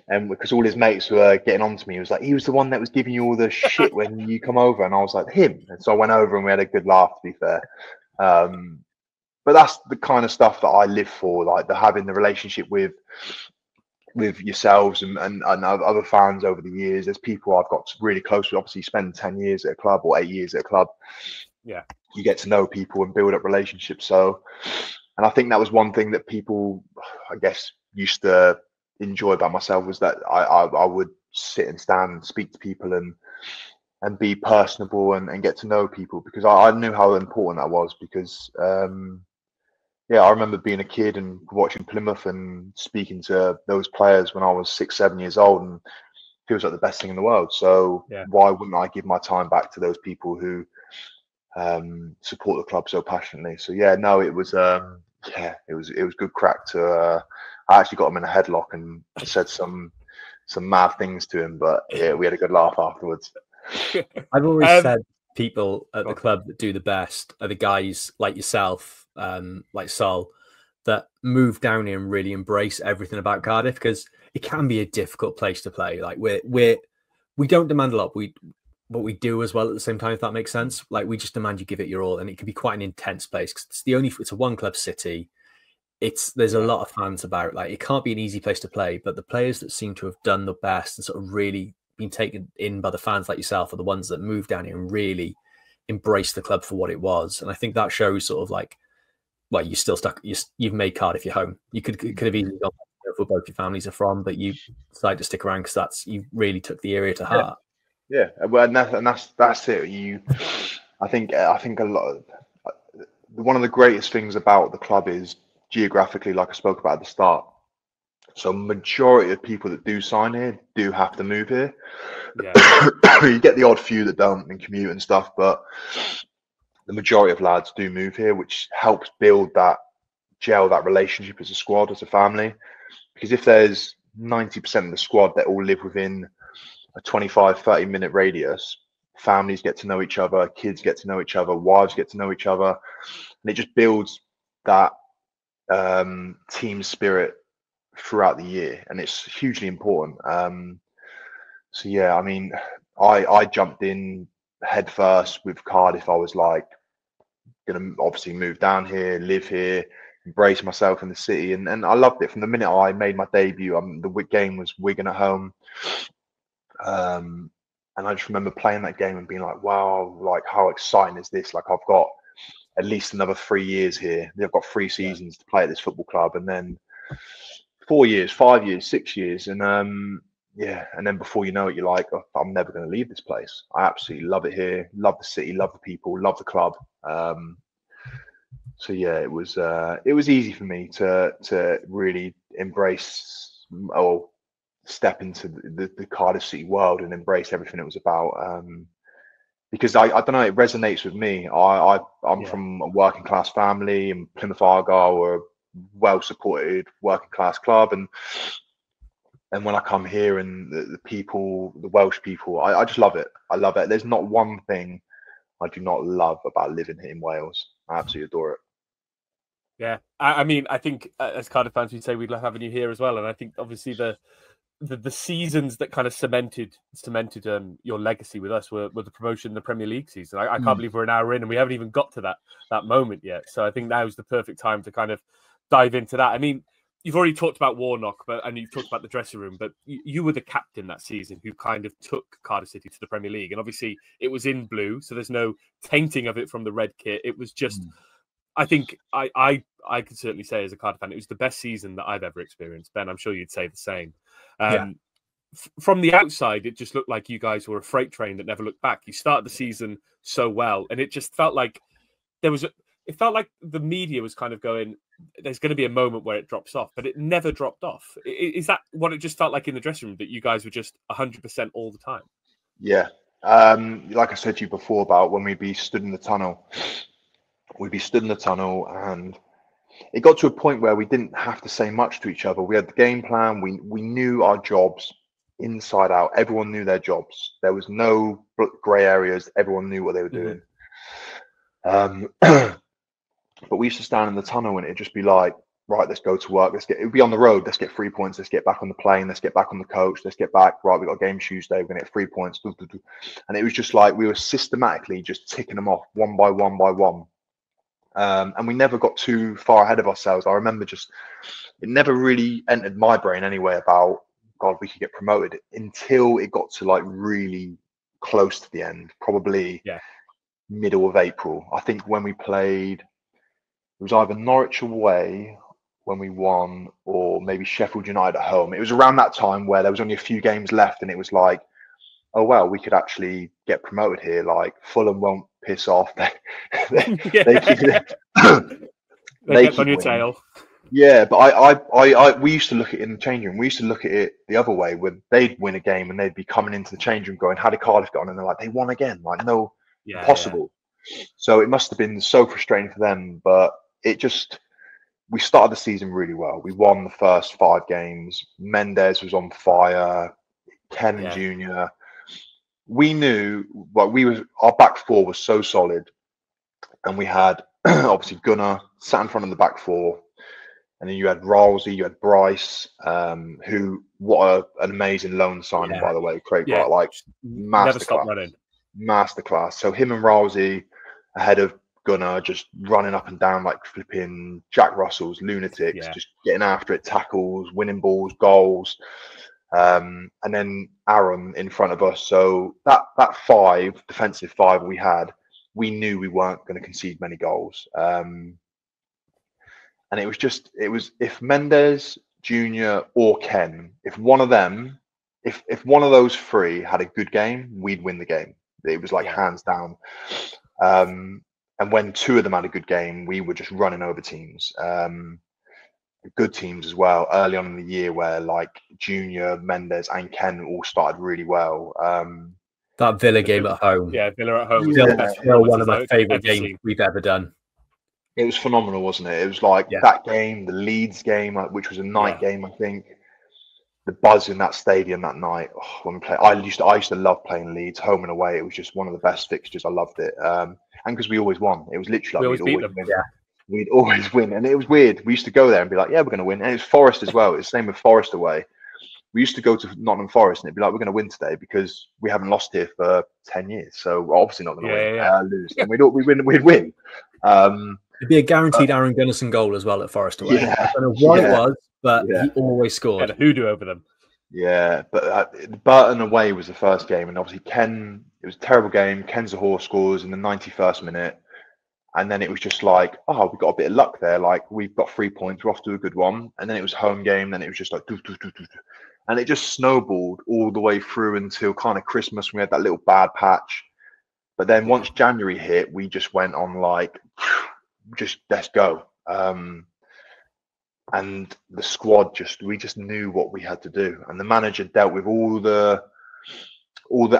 And because all his mates were getting on to me, he was like, he was the one that was giving you all the shit when you come over, and I was like, him. And so I went over, and we had a good laugh, to be fair. But that's the kind of stuff that I live for, like having the relationship with yourselves and other fans over the years. There's people I've got really close with. Obviously, spend 10 years at a club or 8 years at a club. Yeah, you get to know people and build up relationships. So, and I think that was one thing that people, I guess, used to enjoy about myself, was that I would sit and stand and speak to people and be personable and get to know people, because I knew how important that was. Because I remember being a kid and watching Plymouth and speaking to those players when I was 6, 7 years old, and it feels like the best thing in the world. So why wouldn't I give my time back to those people who support the club so passionately? So it was it was good crack to I actually got him in a headlock and said some mad things to him, but we had a good laugh afterwards. I've always said people at the club that do the best are the guys like yourself, like Sol, that move down here and really embrace everything about Cardiff, because it can be a difficult place to play. Like we don't demand a lot, but we do as well at the same time, if that makes sense. Like, we just demand you give it your all, and it can be quite an intense place because it's a one club city. There's a lot of fans about. Like, it can't be an easy place to play, but the players that seem to have done the best and sort of really been taken in by the fans like yourself are the ones that move down here and really embrace the club for what it was. And I think that shows sort of like, well, you're still stuck. You've made Cardiff your home. You could have easily gone where both your families are from, but you decided to stick around because you really took the area to heart. Yeah, well, and that's it. I think a lot. One of the greatest things about the club is geographically, like I spoke about at the start. So majority of people that do sign here do have to move here. Yeah. You get the odd few that don't and commute and stuff, but the majority of lads do move here, which helps build that relationship as a squad, as a family. Because if there's 90% of the squad that all live within a 25-30 minute radius, families get to know each other, kids get to know each other, wives get to know each other, and it just builds that team spirit throughout the year, and it's hugely important. So yeah, I mean, I jumped in head first with Cardiff. I was like, going to obviously move down here, live here, embrace myself in the city, and I loved it from the minute I made my debut. The game was Wigan at home, and I just remember playing that game and being like, wow, like how exciting is this? Like I've got at least another 3 years here. They've got 3 seasons to play at this football club, and then 4 years, 5 years, 6 years, and yeah, and then before you know it, you're like, oh, I'm never going to leave this place. I absolutely love it here, love the city, love the people, love the club. So yeah, it was easy for me to really embrace or step into the Cardiff City world and embrace everything it was about. Because I don't know, it resonates with me. I'm from a working class family, and Plymouth Argyle were a well supported working class club, and when I come here and the people, the Welsh people, I just love it. I love it. There's not one thing I do not love about living here in Wales. I absolutely adore it. Yeah, I mean, I think as Cardiff fans, we'd say we'd love having you here as well. And I think obviously the seasons that kind of cemented your legacy with us were the promotion in the Premier League season. I can't believe we're an hour in and we haven't even got to that moment yet. So I think now is the perfect time to kind of dive into that. I mean, you've already talked about Warnock, and you've talked about the dressing room, but you were the captain that season who kind of took Cardiff City to the Premier League. And obviously it was in blue, so there's no tainting of it from the red kit. It was just, I think I could certainly say as a Cardiff fan, it was the best season that I've ever experienced. Ben, I'm sure you'd say the same. From the outside, it just looked like you guys were a freight train that never looked back. You started the season so well, and it just felt like it felt like the media was kind of going, there's going to be a moment where it drops off, but it never dropped off. Is that what it just felt like in the dressing room, that you guys were just 100% all the time? Yeah. Like I said to you before about when we'd be stood in the tunnel, and it got to a point where we didn't have to say much to each other. We had the game plan. We knew our jobs inside out. Everyone knew their jobs. There was no grey areas. Everyone knew what they were doing. But we used to stand in the tunnel and it'd just be like, right, let's go to work. It would be on the road. Let's get 3 points. Let's get back on the plane. Let's get back on the coach. Let's get back. Right, we've got a game Tuesday. We're going to get 3 points. And it was just like we were systematically just ticking them off one by one by one. And we never got too far ahead of ourselves. I remember it never really entered my brain anyway about, God, we could get promoted, until it got to like really close to the end, probably middle of April. I think when we played, it was either Norwich away when we won, or maybe Sheffield United at home. It was around that time where there was only a few games left, and it was like, oh well, we could actually get promoted here. Like Fulham won't piss off. They keep on your tail. Yeah, but we used to look at it in the changing room. We used to look at it the other way, where they'd win a game and they'd be coming into the changing room going, how did Cardiff get on? And they're like, they won again. Like, no, impossible. Yeah. So it must have been so frustrating for them, but we started the season really well. We won the first 5 games. Mendes was on fire. Ken Jr. We knew our back four was so solid, and we had obviously Gunnar sat in front of the back four, and then you had Ralsey, you had Bryce, an amazing loan signing, by the way, Craig. Yeah. Like masterclass. So him and Ralsey ahead of Gunnar, just running up and down like flipping Jack Russells, lunatics, just getting after it, tackles, winning balls, goals. And then Aaron in front of us. So that defensive five we knew we weren't going to concede many goals. And it was if Mendes, Junior, or Ken, if one of those 3 had a good game, we'd win the game. It was like hands down. And when 2 of them had a good game, we were just running over teams. Good teams as well early on in the year, where like Junior, Mendes, and Ken all started really well. That Villa game at home, Villa at home was still one of my favourite games we've ever done. It was phenomenal, wasn't it? It was like that game, the Leeds game, which was a night game, I think. the buzz in that stadium that night when we played. I used to love playing Leeds home and away. It was just one of the best fixtures. I loved it, and because we always won. It was literally like we always beat them. win. Yeah. We'd always win, and it was weird. We used to go there and be like, "Yeah, we're going to win." And it was Forest as well. It's the same with Forest away. We used to go to Nottingham Forest, and it'd be like, "We're going to win today because we haven't lost here for 10 years, so we're obviously not going to lose." And we'd win. It'd be a guaranteed Aaron Gunnison goal as well at Forest away. Yeah, I don't know what it was, but he always scored. A hoodoo over them. Yeah, but Burton away was the first game, and obviously Ken. It was a terrible game. Ken Zahor scores in the 91st minute. And then it was just like, oh, we got a bit of luck there. Like, we've got 3 points. We're off to a good one. And then it was home game. Then it was just like, and it just snowballed all the way through until kind of Christmas. We had that little bad patch. But then once January hit, we just went on like, just let's go. And the squad we just knew what we had to do. And the manager dealt with all the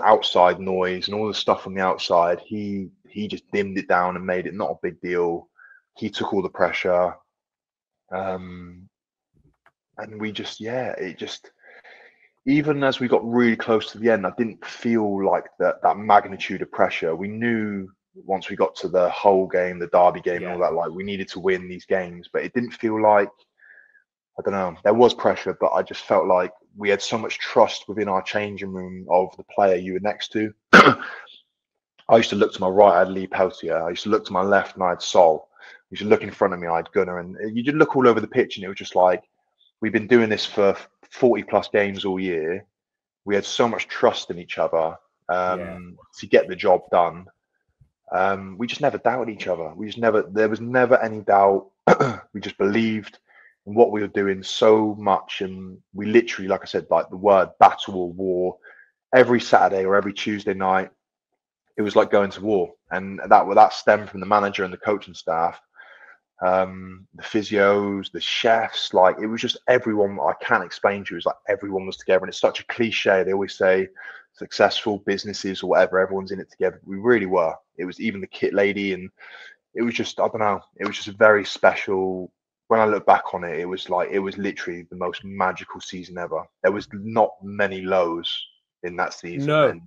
outside noise and all the stuff on the outside. He just dimmed it down and made it not a big deal. He took all the pressure. And we just, even as we got really close to the end, I didn't feel like that magnitude of pressure. We knew once we got to the whole game, the derby game and all that, like we needed to win these games, but it didn't feel like, I don't know, there was pressure, but I just felt like we had so much trust within our changing room of the player you were next to. I used to look to my right, I had Lee Peltier. I used to look to my left and I had Sol. I used to look in front of me, I had Gunnar. And you just look all over the pitch and it was just like, we've been doing this for 40 plus games all year. We had so much trust in each other to get the job done. We just never doubted each other. There was never any doubt. We just believed in what we were doing so much. And we literally, like I said, like the word battle or war, every Saturday or every Tuesday night, it was like going to war. And that stemmed from the manager and the coaching staff, the physios, the chefs. Like it was just everyone. I can't explain to you. It's like everyone was together. And it's such a cliche. They always say successful businesses or whatever, everyone's in it together. We really were. It was even the kit lady. And it was just, I don't know, it was just a very special. When I look back on it, it was literally the most magical season ever. There was not many lows in that season. No.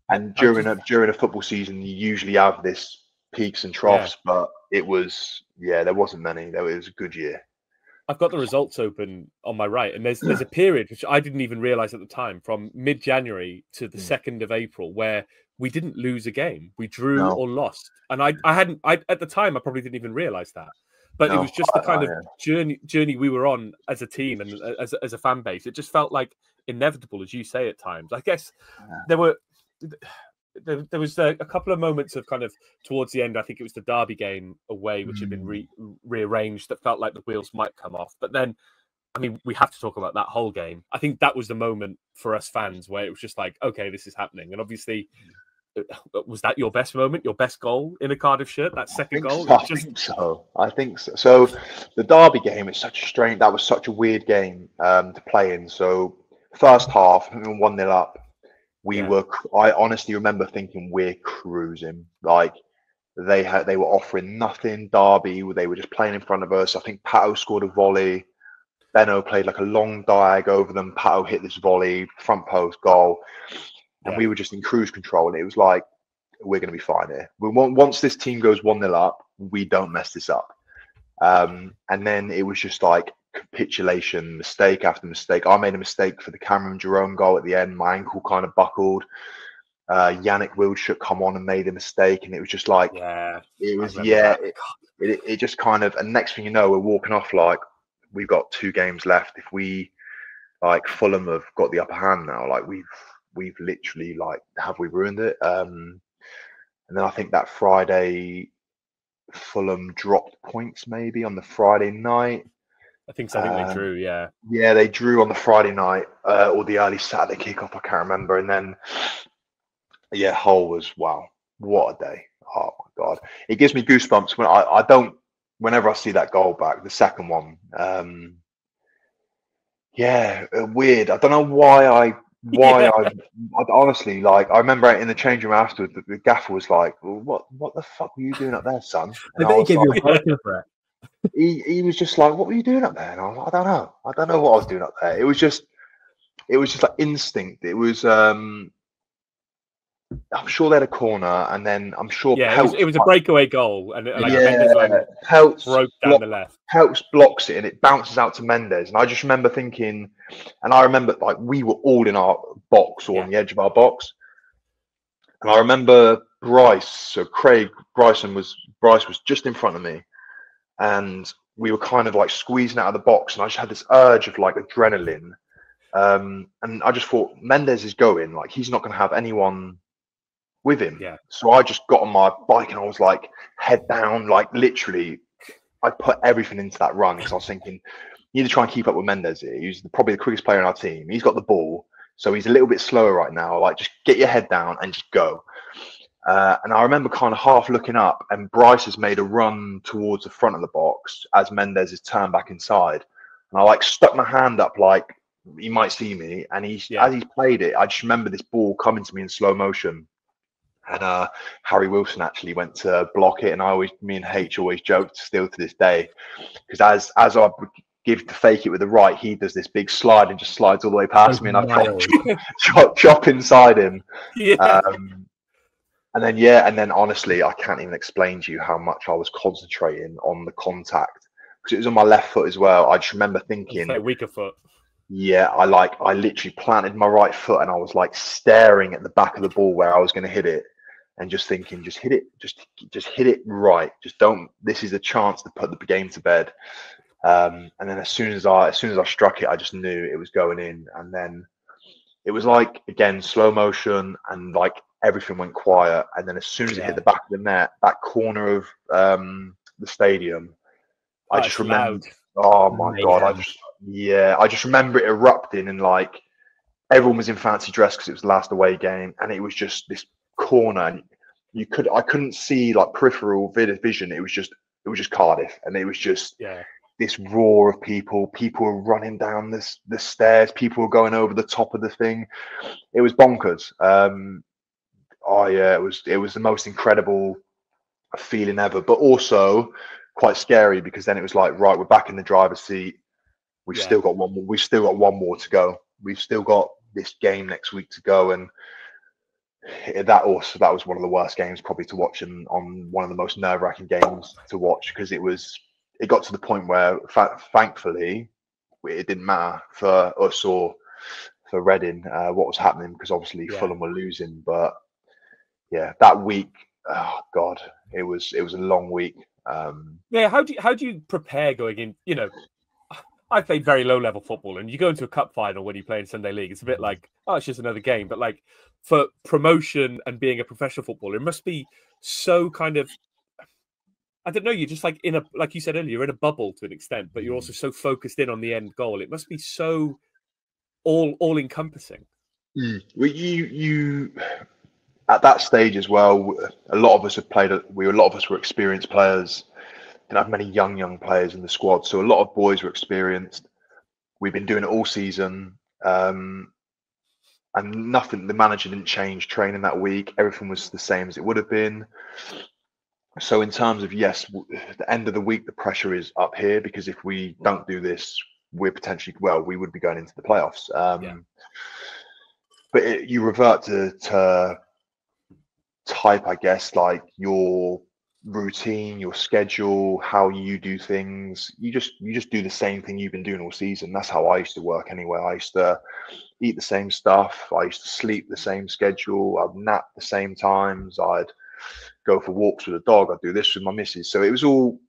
And during a football season, you usually have this peaks and troughs, but it was, there wasn't many. It was a good year. I've got the results open on my right, and there's a period which I didn't even realize at the time, from mid-January to the 2nd of April, where we didn't lose a game. We drew or lost. And I at the time, I probably didn't even realize that. But it was just the kind of journey we were on as a team and as a fan base. It just felt like inevitable, as you say, at times. I guess there was a couple of moments of kind of towards the end. I think it was the derby game away, which had been rearranged, that felt like the wheels might come off. But then, I mean, we have to talk about that whole game. I think that was the moment for us fans where it was just like, okay, this is happening. And obviously, was that your best moment, your best goal in a Cardiff shirt? That second goal? I think so. So the derby game is that was such a weird game to play in. So first half, 1-0 up. I honestly remember thinking we're cruising. Like they were offering nothing. Derby, they were just playing in front of us. I think Pato scored a volley. Benno played like a long diag over them. Pato hit this volley, front post goal. And we were just in cruise control. And it was like, we're going to be fine here. Once this team goes 1-0 up, we don't mess this up. And then it was just like capitulation, mistake after mistake. I made a mistake for the Cameron Jerome goal at the end. My ankle kind of buckled. Yannick Wildschut come on and made a mistake. And it was just like, it just kind of, and next thing you know, we're walking off like, we've got 2 games left. If we, like, Fulham have got the upper hand now, like we've literally, like, have we ruined it? And then I think that Friday, Fulham dropped points maybe on the Friday night. I think so. I think they drew, yeah. Yeah, they drew on the Friday night or the early Saturday kickoff. I can't remember. And then, Hull was, wow, what a day. Oh, my God. It gives me goosebumps when whenever I see that goal back, the second one. Weird. I don't know why I honestly, like, I remember in the change room afterwards, the gaffer was like, well, what the fuck were you doing up there, son? I bet he gave you a barking for it. He was just like, what were you doing up there? And I was like, I don't know what I was doing up there. It was just, it was just like instinct. It was I'm sure they had a corner, and then I'm sure it was a breakaway goal, and like Mendes broke down the left. Peltz blocks it, and it bounces out to Mendes. And I just remember thinking, and I remember like we were all in our box or on the edge of our box, and I remember Bryce was just in front of me, and we were kind of like squeezing out of the box, and I just had this urge of like adrenaline, and I just thought Mendes is going, like he's not going to have anyone with him. So I just got on my bike and I was like head down, like literally I put everything into that run because I was thinking you need to try and keep up with Mendes here. He's probably the quickest player in our team. He's got the ball, so he's a little bit slower right now. Like just get your head down and just go. And I remember kind of half looking up, and Bryce has made a run towards the front of the box as Mendes is turned back inside. And I like stuck my hand up like he might see me, and as he's played it, I just remember this ball coming to me in slow motion. And Harry Wilson actually went to block it, and me and H always joked still to this day, because as I give to fake it with the right, he does this big slide and just slides all the way past me, and I chop inside him. And then honestly, I can't even explain to you how much I was concentrating on the contact because it was on my left foot as well. I just remember thinking, like weaker foot. Yeah, I literally planted my right foot and I was like staring at the back of the ball where I was going to hit it, and just thinking, just hit it, just hit it right. Just don't. This is a chance to put the game to bed. And then as soon as I struck it, I just knew it was going in. And then it was like again slow motion, and like everything went quiet. And then as soon as it hit the back of the net, that corner of the stadium, I just remembered. Oh my God! I just remember it erupting, and like everyone was in fancy dress because it was the last away game, and it was just this corner. And I couldn't see like peripheral vision. It was just Cardiff, and it was just this roar of people. People were running down the stairs. People were going over the top of the thing. It was bonkers. It was the most incredible feeling ever, but also quite scary because then it was like, right, we're back in the driver's seat. We've still got one more. We've still got one more to go. We've still got this game next week to go, and that was one of the worst games probably to watch, and on one of the most nerve-wracking games to watch because it got to the point where thankfully it didn't matter for us or for Reading what was happening because obviously Fulham were losing. But yeah, that week, oh God, it was a long week. How do you prepare going in? You know, I played very low level football, and you go into a cup final when you play in Sunday League. It's a bit like, oh, it's just another game. But like for promotion and being a professional footballer, it must be so kind of, I don't know. You're just like like you said earlier, you're in a bubble to an extent, but you're also so focused in on the end goal. It must be so all encompassing. Well, you at that stage as well. A lot of us have played. A lot of us were experienced players. Didn't have many young players in the squad, so a lot of boys were experienced. We've been doing it all season, and nothing. The manager didn't change training that week. Everything was the same as it would have been. So in terms of the end of the week, the pressure is up here because if we don't do this, we're potentially we would be going into the playoffs. But you revert to type, I guess, like your routine, your schedule, how you do things. You just do the same thing you've been doing all season. That's how I used to work anyway. I used to eat the same stuff. I used to sleep the same schedule. I'd nap the same times. I'd go for walks with a dog. I'd do this with my missus. So it was all,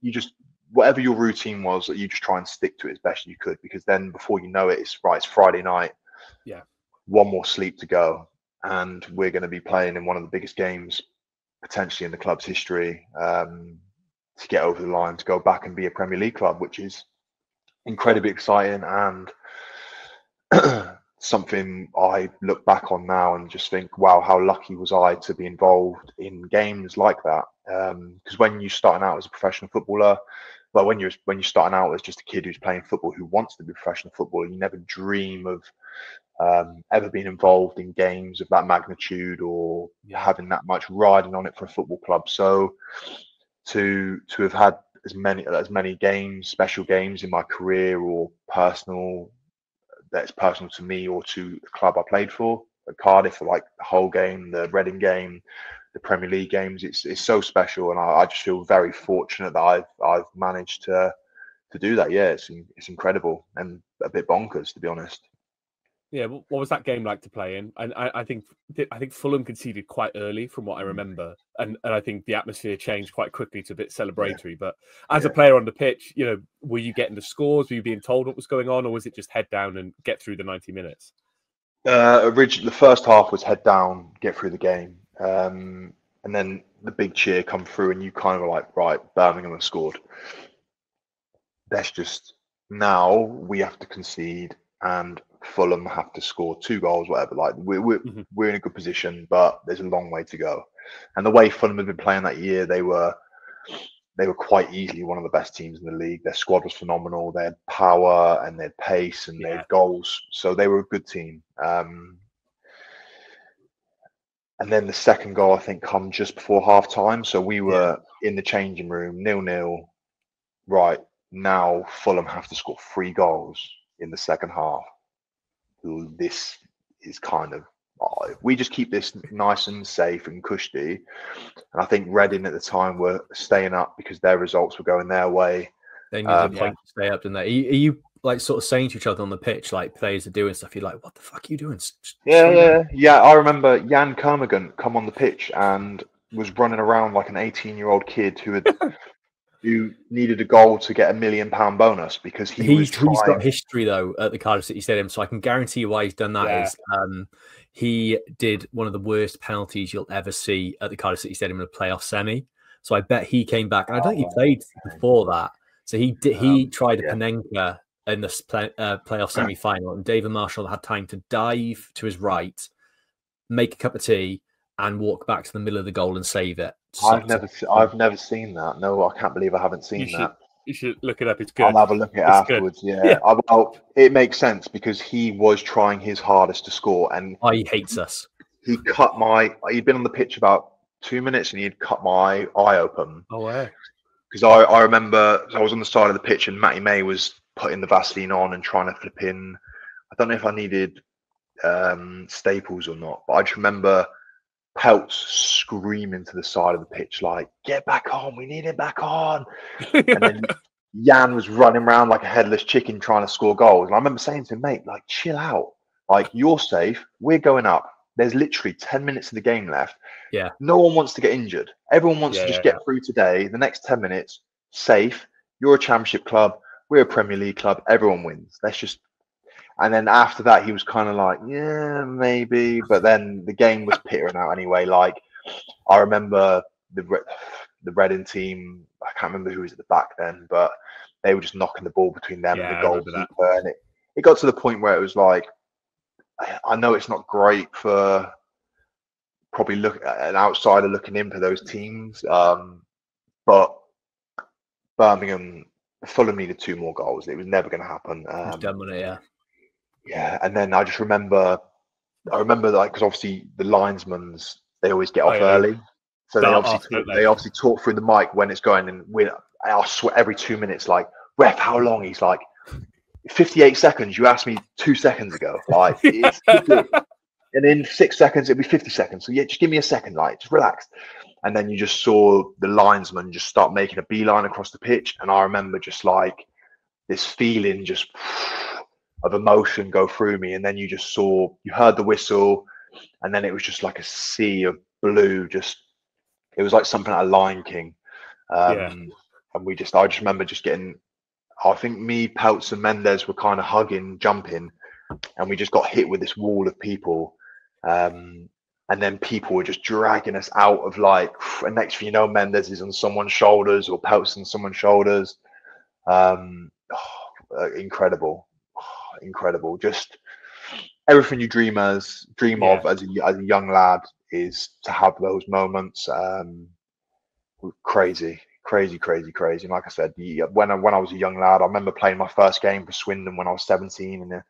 whatever your routine was, you just try and stick to it as best you could, because then before you know it, it's Friday night. One more sleep to go, and we're going to be playing in one of the biggest games potentially in the club's history, to get over the line, to go back and be a Premier League club, which is incredibly exciting and something I look back on now and just think, wow, how lucky was I to be involved in games like that? Because when you're starting out as a professional footballer, well, when you're starting out as just a kid who's playing football who wants to be a professional footballer, you never dream of ever being involved in games of that magnitude or having that much riding on it for a football club. So to have had as many games, special games in my career or personal that's personal to me or to the club I played for. At Cardiff, for like the whole game, the Reading game, the Premier League games, it's so special, and I just feel very fortunate that I've managed to do that. Yeah, it's incredible and a bit bonkers, to be honest. Yeah, what was that game like to play in? And I think Fulham conceded quite early, from what I remember, and I think the atmosphere changed quite quickly to a bit celebratory. But as a player on the pitch, were you getting the scores? Were you being told what was going on, or was it just head down and get through the 90 minutes? Originally, the first half was head down, get through the game, and then the big cheer come through, and you kind of were like, right, Birmingham have scored. That's just now we have to concede, and Fulham have to score 2 goals, whatever. Like we're in a good position, but there's a long way to go. And the way Fulham had been playing that year, they were quite easily one of the best teams in the league. Their squad was phenomenal. They had power and they had pace and they had goals, so they were a good team. And then the second goal, I think, come just before half time. So we were in the changing room, 0-0. Right, now Fulham have to score 3 goals in the second half. This is kind of, if we just keep this nice and safe and cushy, and I think Reading at the time were staying up because their results were going their way. They needed a point to stay up, didn't they? Are you like sort of saying to each other on the pitch, like players are doing stuff, you're like, what the fuck are you doing? Yeah. I remember Jan Kermorgant come on the pitch and was running around like an 18-year-old kid who needed a goal to get £1 million bonus because he's got history though at the Cardiff City Stadium, so I can guarantee you why he's done that is he did one of the worst penalties you'll ever see at the Cardiff City Stadium in a playoff semi. So I bet he came back, and I don't think he played before that. So he tried a Panenka in the playoff semi-final, and David Marshall had time to dive to his right, make a cup of tea, and walk back to the middle of the goal and save it. I've never seen that. No, I can't believe I haven't seen that. You should look it up. It's good. I'll have a look at it afterwards. Good. Yeah. Well, it makes sense because he was trying his hardest to score, and he hates us. He'd been on the pitch about 2 minutes, and he'd cut my eye open. Oh, wow. Because I remember I was on the side of the pitch, and Matty May was putting the Vaseline on and trying to flip in. I don't know if I needed staples or not, but I just remember Peltz screaming to the side of the pitch like, get back on, we need it back on. And then Jan was running around like a headless chicken trying to score goals. And I remember saying to him, mate, like, chill out. Like, you're safe. We're going up. There's literally 10 minutes of the game left. Yeah. No one wants to get injured. Everyone wants to just get through today. The next 10 minutes, safe. You're a championship club. We're a Premier League club. Everyone wins. Let's just... And then after that, he was kind of like, yeah, maybe. But then the game was petering out anyway. Like, I remember the Reading team, I can't remember who was at the back then, but they were just knocking the ball between them and the goalkeeper. And it got to the point where it was like, I know it's not great for probably an outsider looking in for those teams, but Birmingham, Fulham needed 2 more goals. It was never going to happen. Yeah, and then I just remember like, because obviously the linesmans, they always get off early, so they obviously talk through the mic when it's going, and I swear every 2 minutes, like, ref, how long? He's like, 58 seconds. You asked me 2 seconds ago. Like, it's and in 6 seconds it'll be 50 seconds. So yeah, just give me a second, like, just relax. And then you just saw the linesman just start making a beeline across the pitch, and I remember just like this feeling just of emotion go through me, and then you heard the whistle, and then it was just like a sea of blue. It was like something out of Lion King. And I just remember just getting, I think me, Peltz and Mendes were kind of hugging, jumping, and we just got hit with this wall of people. And then people were just dragging us out of like, and next thing you know, Mendes is on someone's shoulders or Peltz on someone's shoulders. Incredible. Just everything you dream of as a young lad is to have those moments. Crazy. And like I said, when I was a young lad, I remember playing my first game for Swindon when I was 17, and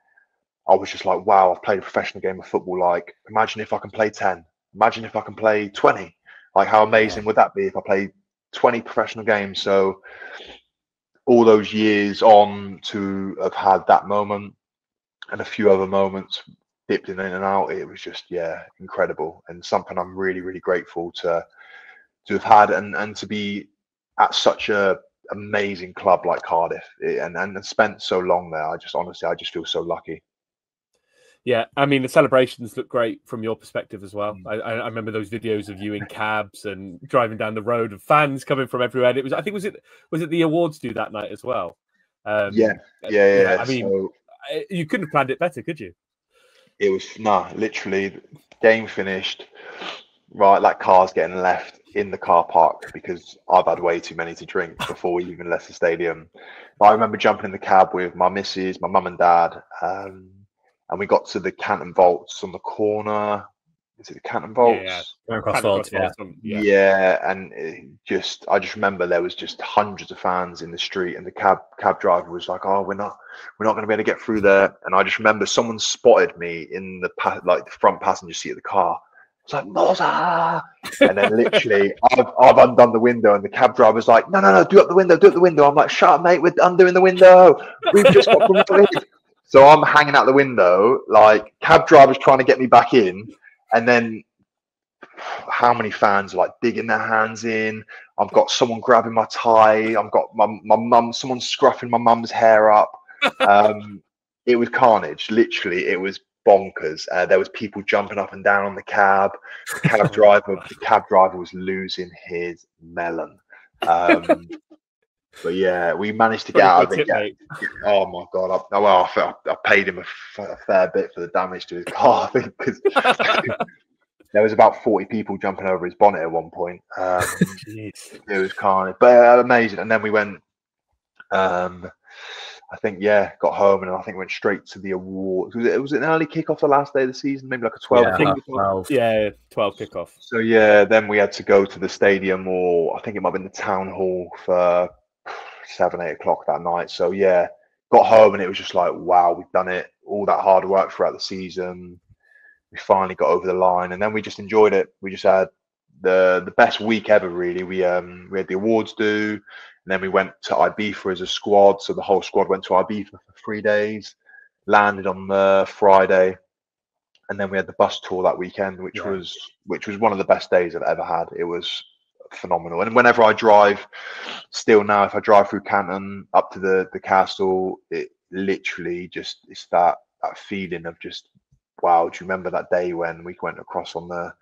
I was just like, wow, I've played a professional game of football. Like, imagine if I can play 10. Imagine if I can play 20. Like, how amazing would that be if I played 20 professional games? So all those years on to have had that moment, and a few other moments dipped in and out. It was just, yeah, incredible, and something I'm really, really grateful to have had, and to be at such a amazing club like Cardiff, and spent so long there. I just honestly, I just feel so lucky. Yeah, I mean, the celebrations look great from your perspective as well. I remember those videos of you in cabs and driving down the road, and fans coming from everywhere. And it was, I think, was it the awards do that night as well? Yeah. I mean, so, you couldn't have planned it better, could you? It was literally, game finished. Right, that car's getting left in the car park because I've had way too many to drink before we even left the stadium. But I remember jumping in the cab with my missus, my mum and dad. And we got to the Canton Vaults on the corner. Is it the Canton Vaults? Yeah. And I just remember there was just hundreds of fans in the street, and the cab driver was like, "Oh, we're not going to be able to get through there." And I just remember someone spotted me in the front passenger seat of the car. It's like, Moza! And then literally, I've undone the window, and the cab driver's like, "No, do up the window." I'm like, "Shut up, mate! We're undoing the window. We've just got promoted." So I'm hanging out the window, like, cab driver's trying to get me back in, and then how many fans are like digging their hands in? I've got someone grabbing my tie. I've got my mum, someone scruffing my mum's hair up. It was carnage. Literally, it was bonkers. There was people jumping up and down on the cab. The cab driver was losing his melon. But yeah, we managed to get out of it. Oh my god! I paid him a fair bit for the damage to his car, I think, because there was about 40 people jumping over his bonnet at one point. It was carnage, but amazing. And then we went. I think, got home, and I think went straight to the awards. Was it an early kickoff the last day of the season? Maybe like a 12. 12 kickoff. So yeah, then we had to go to the stadium, or I think it might have been the town hall for 7, 8 o'clock that night. So yeah, got home, and it was just like, wow, we've done it. All that hard work throughout the season, we finally got over the line, and then we just enjoyed it. We just had the best week ever, really. We had the awards due, and then we went to Ibiza as a squad. So the whole squad went to Ibiza for 3 days, landed on the Friday, and then we had the bus tour that weekend, which was one of the best days I've ever had. It was phenomenal. And whenever I drive, still now, if I drive through Canton up to the castle, it literally just, it's that feeling of just, wow. Do you remember that day when we went across on the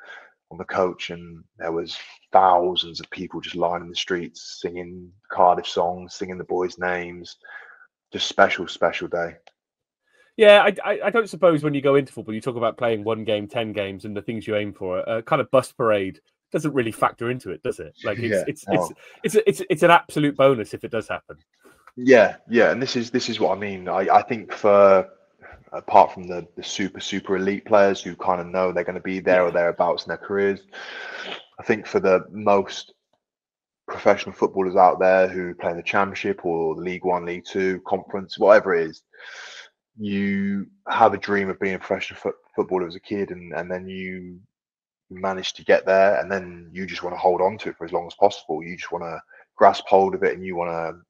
coach, and there was thousands of people just lining the streets singing Cardiff songs, singing the boys' names? Just special day. Yeah, I don't suppose when you go into football, you talk about playing 1 game, 10 games, and the things you aim for. A kind of bus parade doesn't really factor into it, does it? Like it's an absolute bonus if it does happen. Yeah, and this is what I mean. I think for, apart from the super elite players who kind of know they're going to be there or thereabouts in their careers, I think for the most professional footballers out there who play in the Championship or the League One, League Two, Conference, whatever it is, you have a dream of being a professional footballer as a kid, and then you manage to get there, and then you just want to hold on to it for as long as possible. You just want to grasp hold of it, and you want to,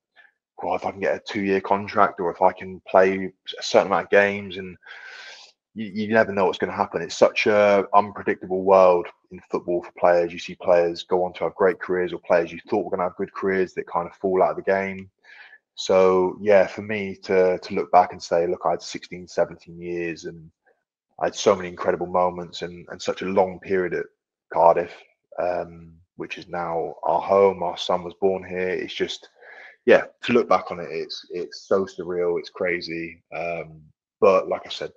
well, if I can get a 2-year contract, or if I can play a certain amount of games, and you never know what's going to happen. It's such a unpredictable world in football for players. You see players go on to have great careers, or players you thought were going to have good careers that kind of fall out of the game. So yeah, for me to look back and say, look, I had 16, 17 years, and I had so many incredible moments, and such a long period at Cardiff, which is now our home. Our son was born here. It's just, yeah, to look back on it, it's so surreal. It's crazy. But like I said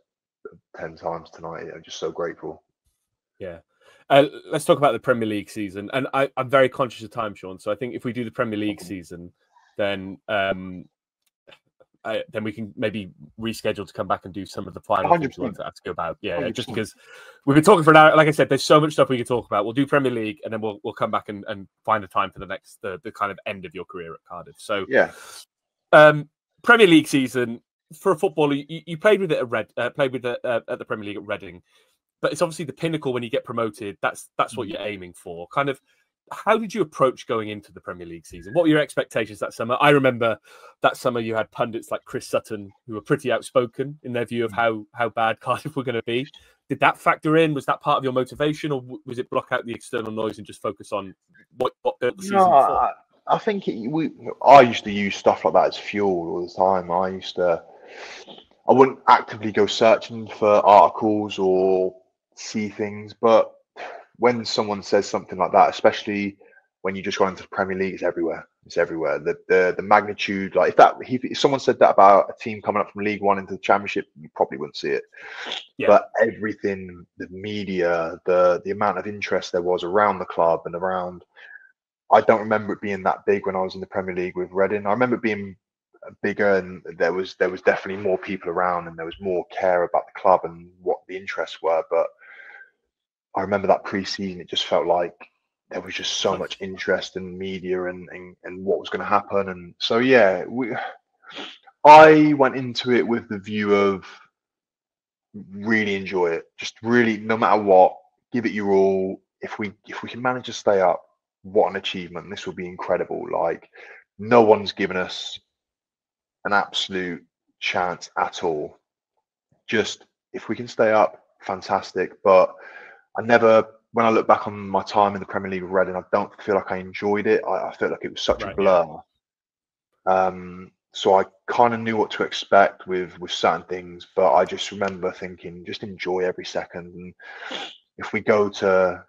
10 times tonight, I'm just so grateful. Yeah. Let's talk about the Premier League season. And I'm very conscious of time, Sean. So I think if we do the Premier League season, then we can maybe reschedule to come back and do some of the final things we want to go about. Yeah, just because we've been talking for an hour. Like I said, there's so much stuff we can talk about. We'll do Premier League, and then we'll come back and find a time for the kind of end of your career at Cardiff. So yeah, Premier League season for a footballer, you played with it at at the Premier League at Reading, but it's obviously the pinnacle when you get promoted. That's what you're aiming for. Kind of how did you approach going into the Premier League season? What were your expectations that summer? I remember that summer you had pundits like Chris Sutton who were pretty outspoken in their view of how bad Cardiff were going to be. Did that factor in? Was that part of your motivation, or was it block out the external noise and just focus on what built the season for? I think I used to use stuff like that as fuel all the time. I wouldn't actively go searching for articles or see things, but when someone says something like that, especially when you just go into the Premier League, it's everywhere. It's everywhere. The magnitude, like if someone said that about a team coming up from League One into the Championship, you probably wouldn't see it. Yeah. But everything, the media, the amount of interest there was around the club and around, I don't remember it being that big when I was in the Premier League with Reading. I remember it being bigger, and there was definitely more people around, and there was more care about the club and what the interests were. But I remember that pre-season, it just felt like there was just so much interest in media and what was going to happen. And so, yeah, I went into it with the view of really enjoy it. Just really, no matter what, give it your all. If we can manage to stay up, what an achievement. This will be incredible. Like, no one's given us an absolute chance at all. Just if we can stay up, fantastic. But when I look back on my time in the Premier League with Reading, I don't feel like I enjoyed it. I felt like it was such a blur. Yeah. So I kind of knew what to expect with certain things, but I just remember thinking, just enjoy every second. And if we go to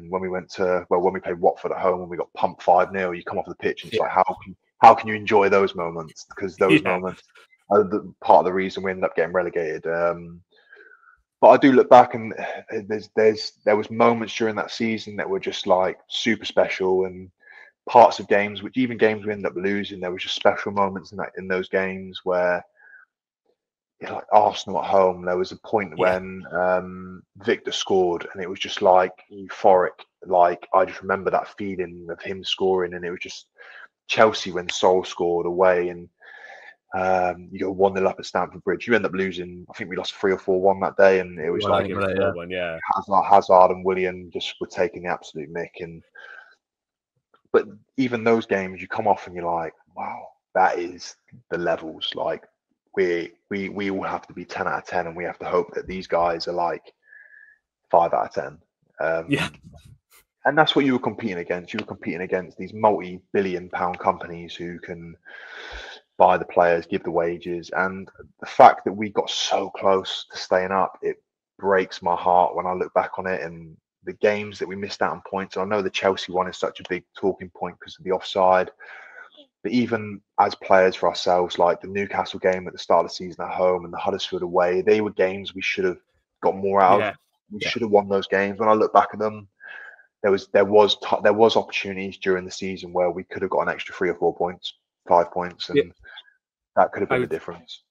when we played Watford at home and we got pumped 5-0, you come off the pitch and it's like, how can you enjoy those moments? Because those moments are part of the reason we ended up getting relegated. But I do look back, and there was moments during that season that were just like super special, and parts of games, which even games we ended up losing, there was just special moments in those games where, like Arsenal at home, there was a point when Victor scored, and it was just like euphoric. Like, I just remember that feeling of him scoring, and it was just Chelsea when Sol scored away, and you go 1-0 up at Stamford Bridge. You end up losing. I think we lost 3 or 4-1 that day, and it was Hazard and Willian just were taking the absolute mick. But even those games, you come off and you're like, wow, that is the levels. Like, we all have to be 10 out of 10, and we have to hope that these guys are like 5 out of 10. And that's what you were competing against. You were competing against these multi-billion-pound companies who can buy the players, give the wages. And the fact that we got so close to staying up, it breaks my heart when I look back on it, and the games that we missed out on points. I know the Chelsea one is such a big talking point because of the offside, but even as players for ourselves, like the Newcastle game at the start of the season at home and the Huddersfield away, they were games we should have got more out of. We should have won those games. When I look back at them, there was opportunities during the season where we could have got an extra 3 or 4 points, 5 points, and that could have been the difference.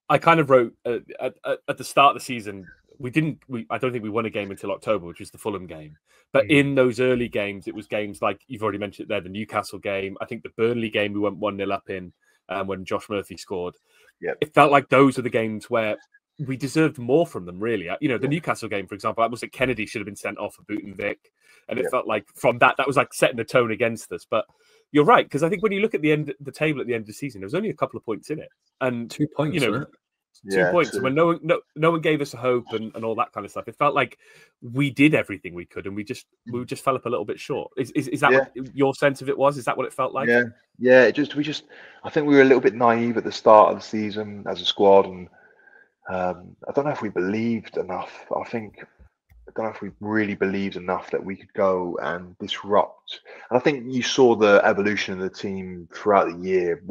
I kind of wrote at the start of the season, I don't think we won a game until October, which was the Fulham game. But in those early games, it was games like you've already mentioned there, the Newcastle game. I think the Burnley game we went 1-0 up in when Josh Murphy scored. It felt like those were the games where we deserved more from them, really. The Newcastle game, for example, I was like Kennedy should have been sent off for booting Vic. And it felt like from that was like setting the tone against us. But you're right, because I think when you look at the table at the end of the season, there was only a couple of points in it. And 2 points, 2 points. When no one gave us a hope and all that kind of stuff. It felt like we did everything we could, and we just fell up a little bit short. Is that what your sense of it was? Is that what it felt like? Yeah. I think we were a little bit naive at the start of the season as a squad, and I don't know if we believed enough. I don't know if we really believed enough that we could go and disrupt. And I think you saw the evolution of the team throughout the year.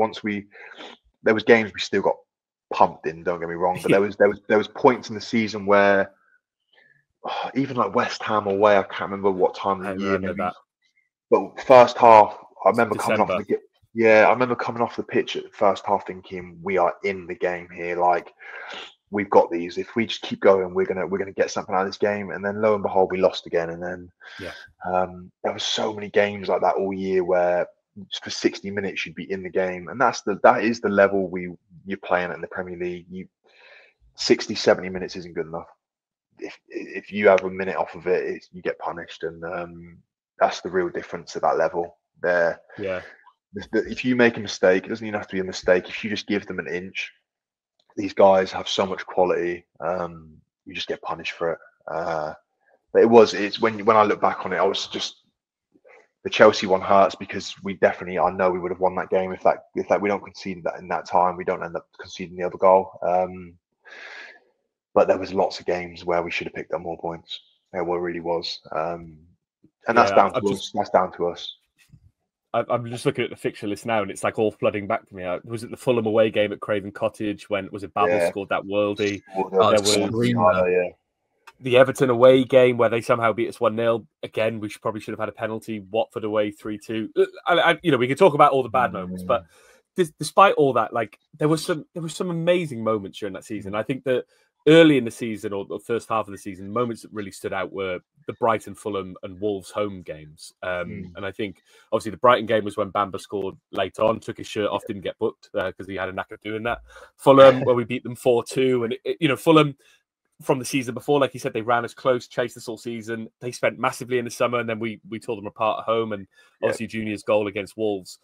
There was games we still got pumped in, don't get me wrong, but there was points in the season where even like West Ham away, I can't remember what time of the year maybe. That. But first half, I remember coming off the pitch at the first half thinking we are in the game here. Like, we've got these. If we just keep going, we're gonna get something out of this game. And then lo and behold, we lost again. And then there was so many games like that all year where for 60 minutes you'd be in the game, and that is the level you're playing at in the Premier League. 60-70 minutes isn't good enough. If you have a minute off of it, you get punished. And that's the real difference at that level. There, Yeah. if you make a mistake, it doesn't even have to be a mistake. If you just give them an inch, these guys have so much quality. You just get punished for it. But it's when I look back on it, I was just, the Chelsea one hurts because I know we would have won that game if we don't concede that in that time, we don't end up conceding the other goal. But there was lots of games where we should have picked up more points. There really was. And that's down to us. That's down to us. I'm just looking at the fixture list now, and it's like all flooding back to me. Was it the Fulham away game at Craven Cottage when Babel scored that worldie? There was the Everton away game where they somehow beat us 1-0. Again, we probably should have had a penalty. Watford away 3-2. We could talk about all the bad moments, but despite all that, like there was some amazing moments during that season. I think that early in the season, or the first half of the season, moments that really stood out were the Brighton, Fulham, and Wolves home games. And I think obviously the Brighton game was when Bamba scored late on, took his shirt off, didn't get booked because he had a knack of doing that. Fulham, where we beat them 4-2, and Fulham from the season before, like you said, they ran us close, chased us all season. They spent massively in the summer, and then we tore them apart at home. And obviously Junior's goal against Wolves.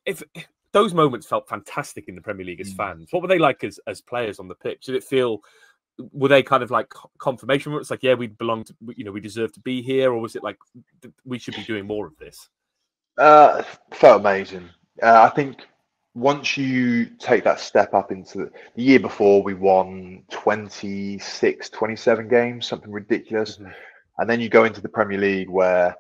If those moments felt fantastic in the Premier League as fans, what were they like as players on the pitch? Did it feel? Were they kind of like confirmation? It's like, yeah, we belong to, we deserve to be here, or was it like we should be doing more of this? Felt amazing. I think once you take that step up into the year before, we won 26, 27 games, something ridiculous. And then you go into the Premier League where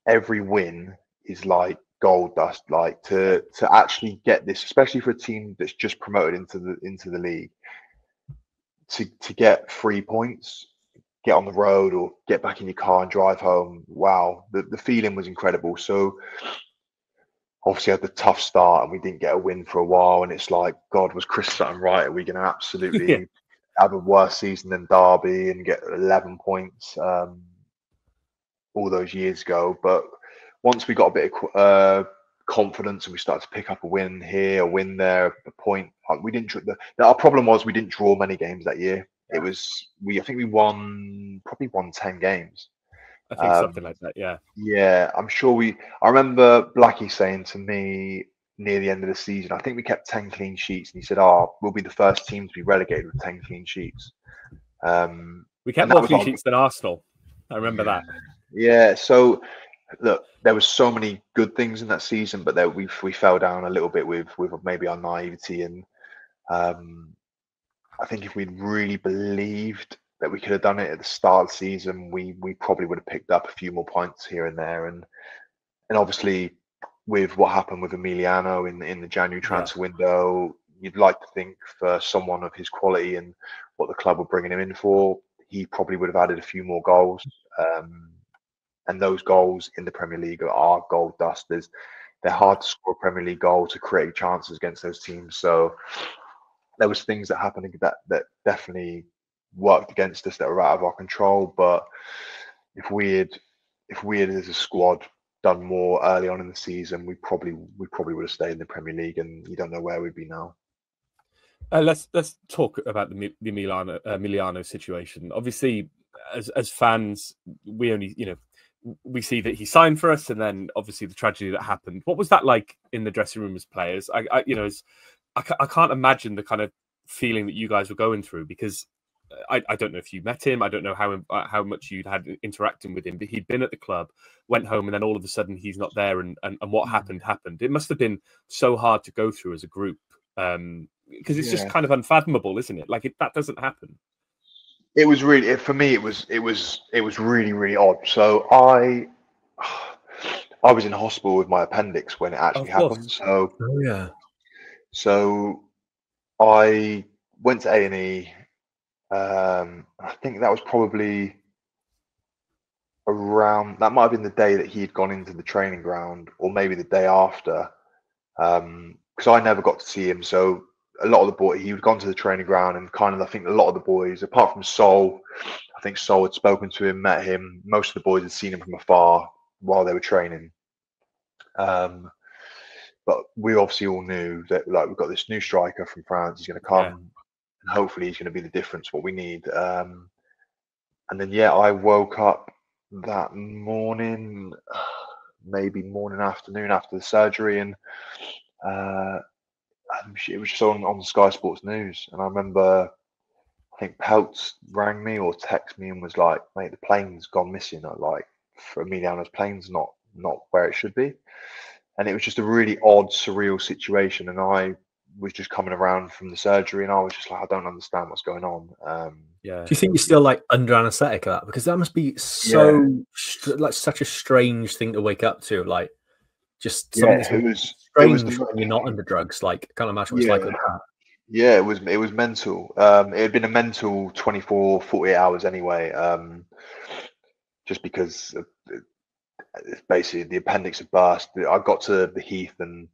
every win is like gold dust. Like to actually get this, especially for a team that's just promoted into the league, to get 3 points, get on the road or get back in your car and drive home. Wow, the feeling was incredible. So obviously had the tough start and we didn't get a win for a while, and it's like, God, was Chris Sutton right? Are we going to absolutely have a worse season than Derby and get 11 points all those years ago? But once we got a bit of confidence and we started to pick up a win here, a win there, a point, we didn't. Our problem was we didn't draw many games that year. It was I think we probably won 10 games. I think something like that, yeah. Yeah, I'm sure I remember Blackie saying to me near the end of the season, I think we kept 10 clean sheets, and he said, we'll be the first team to be relegated with 10 clean sheets. We kept more clean sheets than Arsenal. I remember that. Yeah, so look, there was so many good things in that season, but we fell down a little bit with maybe our naivety, and I think if we'd really believed that we could have done it at the start of the season, we probably would have picked up a few more points here and there. And obviously with what happened with Emiliano in the January transfer window, you'd like to think for someone of his quality and what the club were bringing him in for, he probably would have added a few more goals. And those goals in the Premier League are gold dust. They're hard to score a Premier League goal to create chances against those teams. So there was things that happened that definitely worked against us that were out of our control. But if we had as a squad done more early on in the season, we probably would have stayed in the Premier League, and you don't know where we'd be now. Let's talk about the Emiliano situation. Obviously, as fans, we only we see that he signed for us, and then obviously the tragedy that happened. What was that like in the dressing room as players? I can't imagine the kind of feeling that you guys were going through, because I don't know if you met him. I don't know how much you'd had interacting with him, but he'd been at the club, went home, and then all of a sudden he's not there. And what happened. It must have been so hard to go through as a group, because it's just kind of unfathomable, isn't it? Like that doesn't happen. It was really, for me, it was really, really odd. So I was in hospital with my appendix when it actually happened. So so I went to A&E. I think that was probably that might have been the day that he had gone into the training ground, or maybe the day after, because I never got to see him. So a lot of the boys, he had gone to the training ground, and kind of, I think a lot of the boys, apart from Sol, I think Sol had spoken to him, met him. Most of the boys had seen him from afar while they were training. But we obviously all knew that, like, we've got this new striker from France. He's going to come, and hopefully he's going to be the difference, what we need. And then, I woke up that morning, maybe morning, afternoon after the surgery, and it was just on Sky Sports News. And I remember, I think Peltz rang me or texted me and was like, "Mate, the plane's gone missing." Like, for Emiliano's plane's not where it should be. And it was just a really odd, surreal situation. And I was just coming around from the surgery, and I was just like, I don't understand what's going on. Yeah. Do you think you're still like under anaesthetic of that? Because that must be so like such a strange thing to wake up to. Like just something it was strange when you're not under drugs. Like I can't imagine what it's like with that. Yeah, it was mental. It had been a mental 24, 48 hours anyway. Just because basically the appendix had burst. I got to the Heath and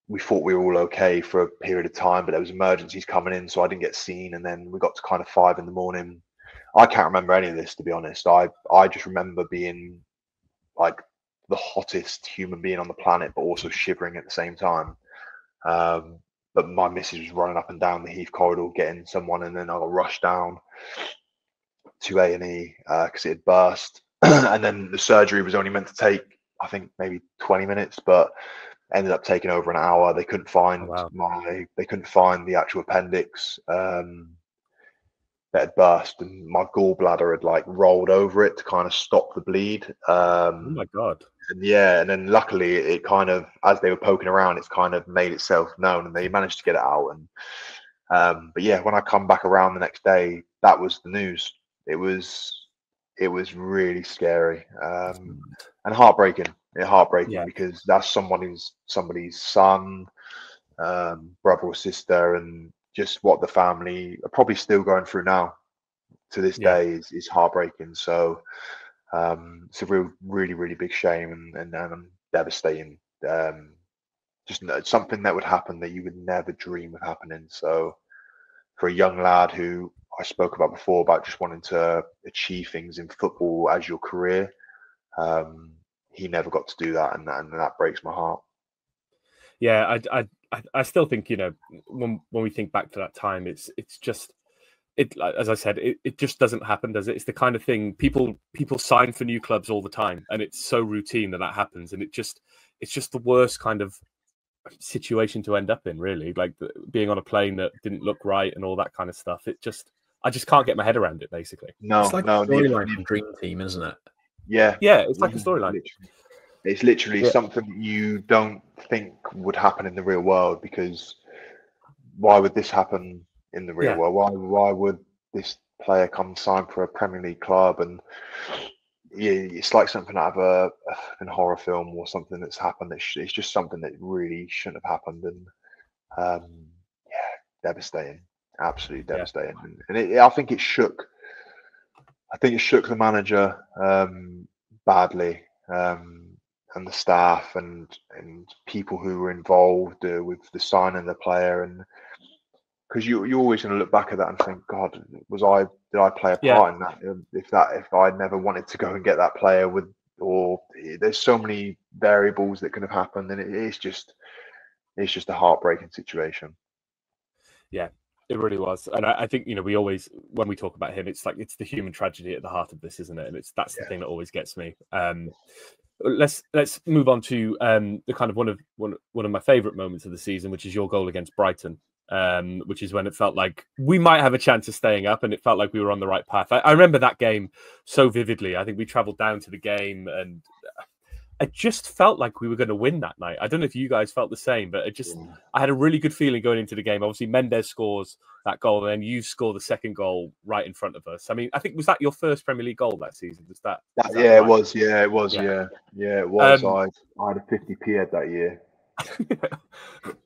we thought we were all okay for a period of time, but there was emergencies coming in, so I didn't get seen. And then we got to kind of 5 a.m. I can't remember any of this, to be honest. I just remember being like the hottest human being on the planet, but also shivering at the same time. But my missus was running up and down the Heath corridor getting someone, and then I got rushed down to A&E because it had burst. And then the surgery was only meant to take, I think, maybe 20 minutes, but ended up taking over an hour. They couldn't find they couldn't find the actual appendix that had burst, and my gallbladder had like rolled over it to kind of stop the bleed. Oh my God. And then luckily it kind of, as they were poking around, it's kind of made itself known and they managed to get it out. And but yeah, when I come back around the next day, that was the news. It was really scary and heartbreaking. Because that's somebody's son, brother or sister, and just what the family are probably still going through now to this day is heartbreaking. So it's a really big shame and devastating. Just something that would happen that you would never dream of happening. So for a young lad who I spoke about before, about just wanting to achieve things in football as your career, he never got to do that, and that breaks my heart. Yeah, I still think, you know, when we think back to that time, it's just, as I said, it just doesn't happen, does it? It's the kind of thing people sign for new clubs all the time, and it's so routine that happens, and it's just the worst kind of situation to end up in, really. Like being on a plane that didn't look right and all that kind of stuff. I just can't get my head around it, basically. It's like a storyline from Dream Team, isn't it? Yeah, it's like a storyline. It's literally something you don't think would happen in the real world, because why would this happen in the real world? Why would this player come sign for a Premier League club? And it's like something out of a horror film or something that's happened. It's just something that really shouldn't have happened. And devastating, absolutely devastating. And I think it shook the manager badly, and the staff and people who were involved with the signing of the player. And because you're always going to look back at that and think, God, did I play a part in that? If I never wanted to go and get that player there's so many variables that could have happened, and it's just a heartbreaking situation. Yeah, it really was. And I think, you know, we always, when we talk about him, it's like, it's the human tragedy at the heart of this, isn't it? And that's the thing that always gets me. Let's move on to the kind of one of my favorite moments of the season, which is your goal against Brighton, which is when it felt like we might have a chance of staying up, and it felt like we were on the right path. I remember that game so vividly. I think we travelled down to the game, and I just felt like we were going to win that night. I don't know if you guys felt the same, but I had a really good feeling going into the game. Obviously, Mendes scores that goal, and then you score the second goal right in front of us. I mean, I think, was that your first Premier League goal that season? Was that right? It was. Yeah, it was. Yeah, it was. I had a 50p head that year.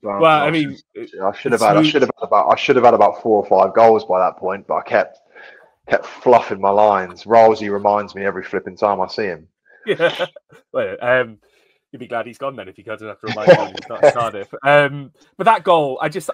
Well, I mean, I should have had about 4 or 5 goals by that point, but I kept fluffing my lines. Rousey reminds me every flipping time I see him. Yeah, well, you'd be glad he's gone then if he doesn't have to remind you he's not at Cardiff. But that goal, I just,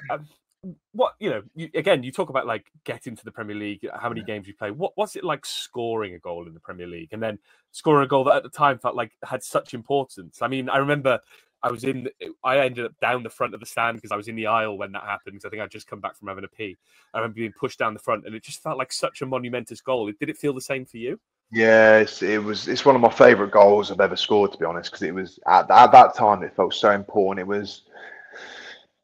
you talk about like getting to the Premier League, how many games you play. What's it like scoring a goal in the Premier League, and then scoring a goal that at the time felt like had such importance? I mean, I remember I ended up down the front of the stand because I was in the aisle when that happened, because I think I'd just come back from having a pee. I remember being pushed down the front, and it just felt like such a monumentous goal. Did it feel the same for you? Yeah, it's one of my favourite goals I've ever scored, to be honest, because it was at that time it felt so important. It was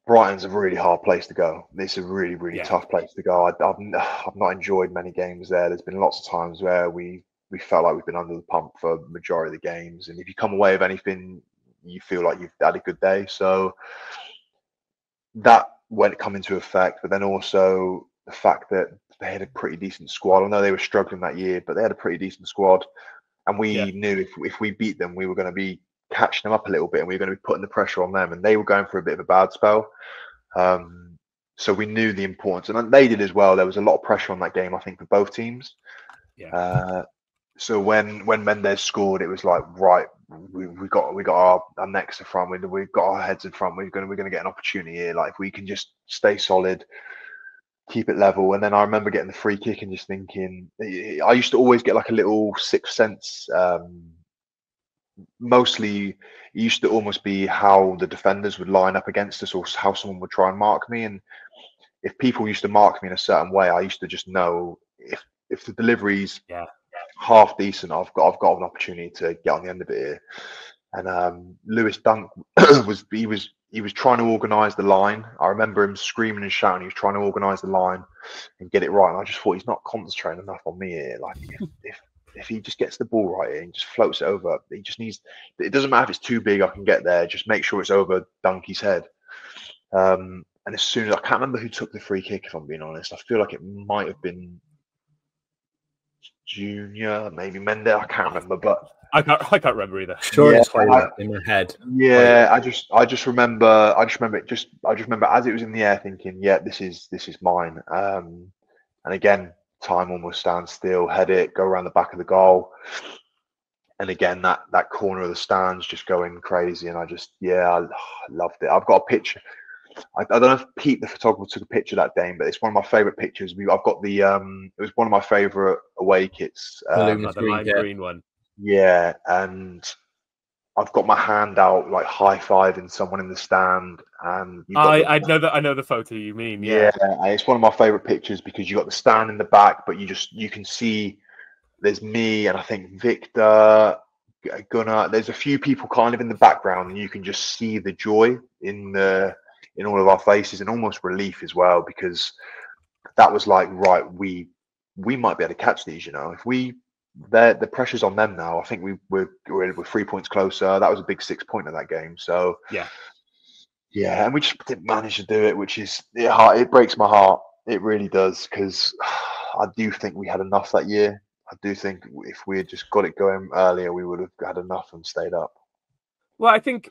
Brighton's a really hard place to go. It's a really, really Yeah, tough place to go. I've not enjoyed many games there. There's been lots of times where we felt like we've been under the pump for the majority of the games, and if you come away with anything, you feel like you've had a good day. So that went come into effect, but then also the fact that they had a pretty decent squad. I know they were struggling that year, but they had a pretty decent squad, and yeah, we knew if we beat them, we were going to be catching them up a little bit, and we were going to be putting the pressure on them, and they were going for a bit of a bad spell. So we knew the importance, and they did as well. There was a lot of pressure on that game, I think, for both teams. yeah. So when Mendes scored, it was like, right, we got our necks in front. We've got our heads in front. We're gonna get an opportunity here. Like if we can just stay solid, keep it level. And then I remember getting the free kick and just thinking, I used to always get like a little sixth sense. Mostly, it used to almost be how the defenders would line up against us, or how someone would try and mark me. And if people used to mark me in a certain way, I used to just know if the delivery's Yeah. half decent, I've got an opportunity to get on the end of it here. And Lewis Dunk was trying to organise the line. I remember him screaming and shouting. He was trying to organise the line and get it right. And I just thought he's not concentrating enough on me here. Like if he just gets the ball right here and just floats it over, he just needs. It doesn't matter if it's too big. I can get there. Just make sure it's over Dunky's head. And as soon as I can't remember who took the free kick, if I'm being honest, I feel like it might have been Junior, maybe Mendes. I can't remember, but I can't remember either. Sure, yeah, it's Taylor in my head. Yeah, I just remember as it was in the air, thinking, yeah, this is mine. And again, time almost stands still. Head it, go around the back of the goal, and again that corner of the stands just going crazy. And I loved it. I've got a picture. I don't know if Pete, the photographer, took a picture that day, but it's one of my favorite pictures. I've got the it was one of my favorite away kits. The lime green one. Yeah, and I've got my hand out like high fiving someone in the stand, and I know the photo you mean. Yeah, and it's one of my favorite pictures because you got the stand in the back, but you can see there's me and I think Victor, Gunnar. There's a few people kind of in the background, and you can just see the joy in all of our faces, and almost relief as well, because that was like, right, we might be able to catch these. If the pressure's on them now. I think we're 3 points closer. That was a big 6 point of that game. So yeah, and we just didn't manage to do it, which is it breaks my heart. It really does, because I do think we had enough that year. I do think if we had just got it going earlier, we would have had enough and stayed up. Well, I think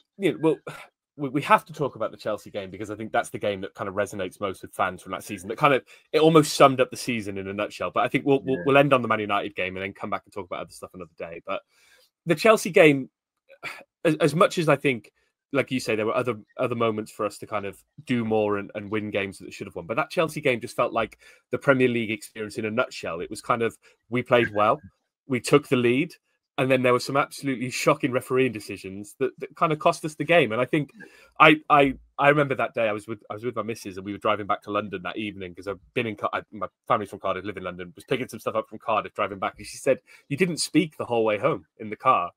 we have to talk about the Chelsea game, because I think that's the game that kind of resonates most with fans from that season. It almost summed up the season in a nutshell. But I think we'll end on the Man United game and then come back and talk about other stuff another day. But the Chelsea game, as much as I think, like you say, there were other moments for us to kind of do more and win games that should have won. But that Chelsea game just felt like the Premier League experience in a nutshell. It was kind of, we played well, we took the lead, and then there were some absolutely shocking refereeing decisions that kind of cost us the game. And I think I remember that day I was with my missus, and we were driving back to London that evening, because I've been my family's from Cardiff, live in London, was picking some stuff up from Cardiff, driving back, and she said, "You didn't speak the whole way home in the car."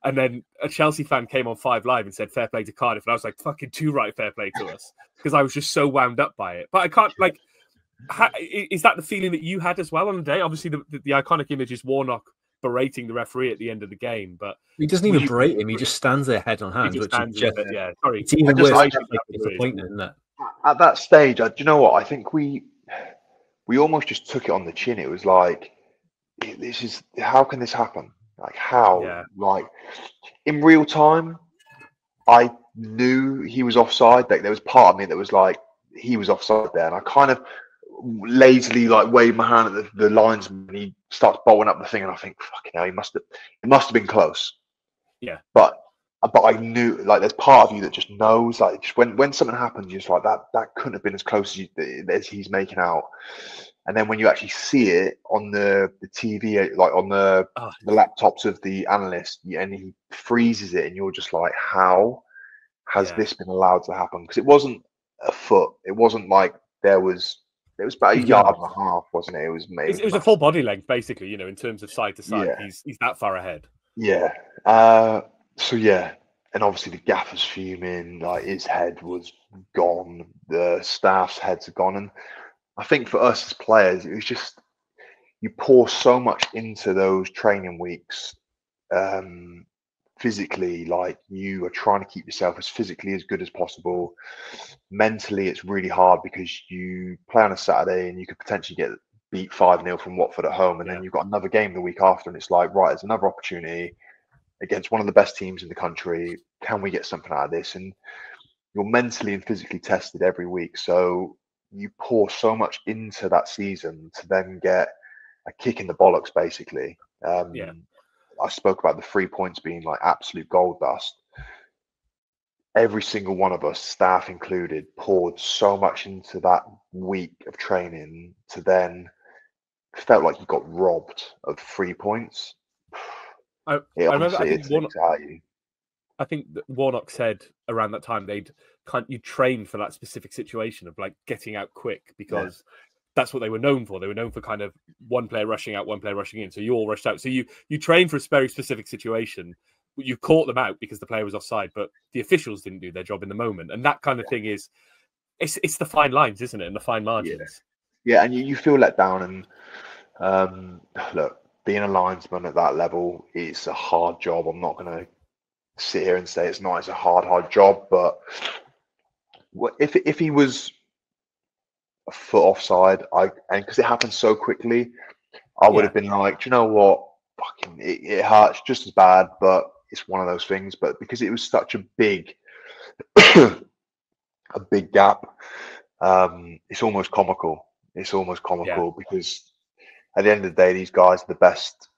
And then a Chelsea fan came on 5 Live and said, "Fair play to Cardiff." And I was like, fucking too right, fair play to us. Because I was just so wound up by it. But I can't, is that the feeling that you had as well on the day? Obviously, the iconic image is Warnock berating the referee at the end of the game. But he doesn't even berate him. He just stands there head on hands. Sorry. It's even worse. Disappointing, isn't it? At that stage, do you know what? I think we almost just took it on the chin. It was like, how can this happen? Like how? Yeah. Like in real time, I knew he was offside. Like there was part of me that was like, he was offside there, and I kind of lazily waved my hand at the linesman, and he starts bolting up the thing, and I think, fucking hell, it must have been close. Yeah. But I knew, there's part of you that just knows, just when something happens, you're just like, that couldn't have been as close as he's making out. And then when you actually see it on the TV, on the laptops of the analyst, and he freezes it, and you're just like, how has this been allowed to happen? Because it wasn't a foot. It wasn't like there was It was about a yard and a half, wasn't it? It was a full body length, basically. In terms of side to side, Yeah. he's that far ahead. Yeah. So yeah, and obviously the gaffer's fuming. Like his head was gone. The staff's heads are gone, and I think for us as players, it was just you pour so much into those training weeks. Physically, like you are trying to keep yourself as physically as good as possible. Mentally, it's really hard because you play on a Saturday and you could potentially get beat 5-0 from Watford at home, and then you've got another game the week after, and it's like, right, there's another opportunity against one of the best teams in the country. Can we get something out of this? And you're mentally and physically tested every week, so you pour so much into that season to then get a kick in the bollocks, basically. I spoke about the 3 points being like absolute gold dust. Every single one of us, staff included, poured so much into that week of training to then felt like you got robbed of 3 points. I remember. I think that Warnock said around that time you train for that specific situation of like getting out quick, because that's what they were known for. They were known for kind of one player rushing out, one player rushing in. So you all rushed out. So you train for a very specific situation. You caught them out because the player was offside, but the officials didn't do their job in the moment. And that kind of thing it's the fine lines, isn't it? And the fine margins. Yeah, and you feel let down. And look, being a linesman at that level, it's a hard job. I'm not going to sit here and say it's not. It's a hard job. But if he was a foot offside, and because it happened so quickly, I would have been like, do you know what? Fucking, it hurts just as bad, but it's one of those things. But because it was such a big, a big gap, it's almost comical. It's almost comical because at the end of the day, these guys are the best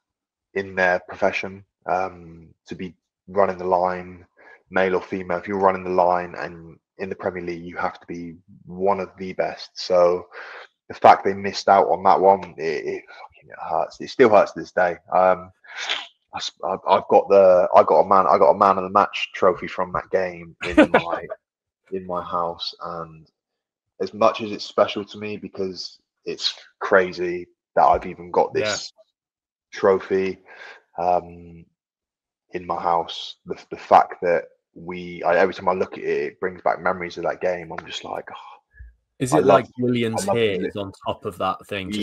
in their profession. To be running the line, male or female, if you're running the line and in the Premier League, you have to be one of the best. So the fact they missed out on that one, it hurts. It still hurts to this day. I got a man of the match trophy from that game in my house, and as much as it's special to me because it's crazy that I've even got this trophy in my house, the fact that every time I look at it, it brings back memories of that game. I'm just like, is it like Williams here is on top of that thing?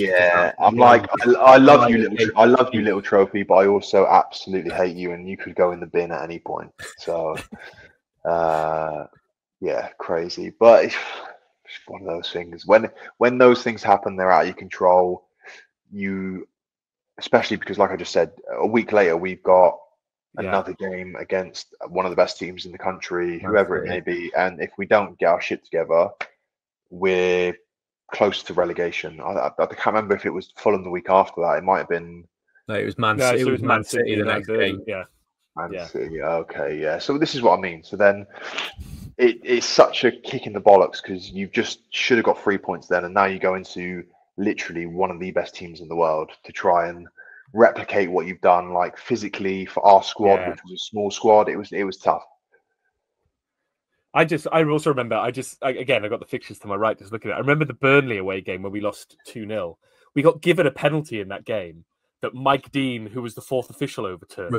I'm like, I love you, little trophy, but I also absolutely hate you, and you could go in the bin at any point. So, crazy, but it's one of those things. When those things happen, they're out of your control. Especially because, like I just said, a week later we've got another game against one of the best teams in the country, whoever it may be, and if we don't get our shit together, we're close to relegation. I can't remember if it was Fulham the week after that. It might have been. No, it was Man City. It was Man City the next game. Man City. Okay, yeah. So this is what I mean. So then, it's such a kick in the bollocks because you just should have got 3 points then, and now you go into literally one of the best teams in the world to try and replicate what you've done. Like physically for our squad, which was a small squad, it was tough. I also remember, I got the fixtures to my right, just looking at it. I remember the Burnley away game where we lost 2-0. We got given a penalty in that game that Mike Dean, who was the fourth official, overturned.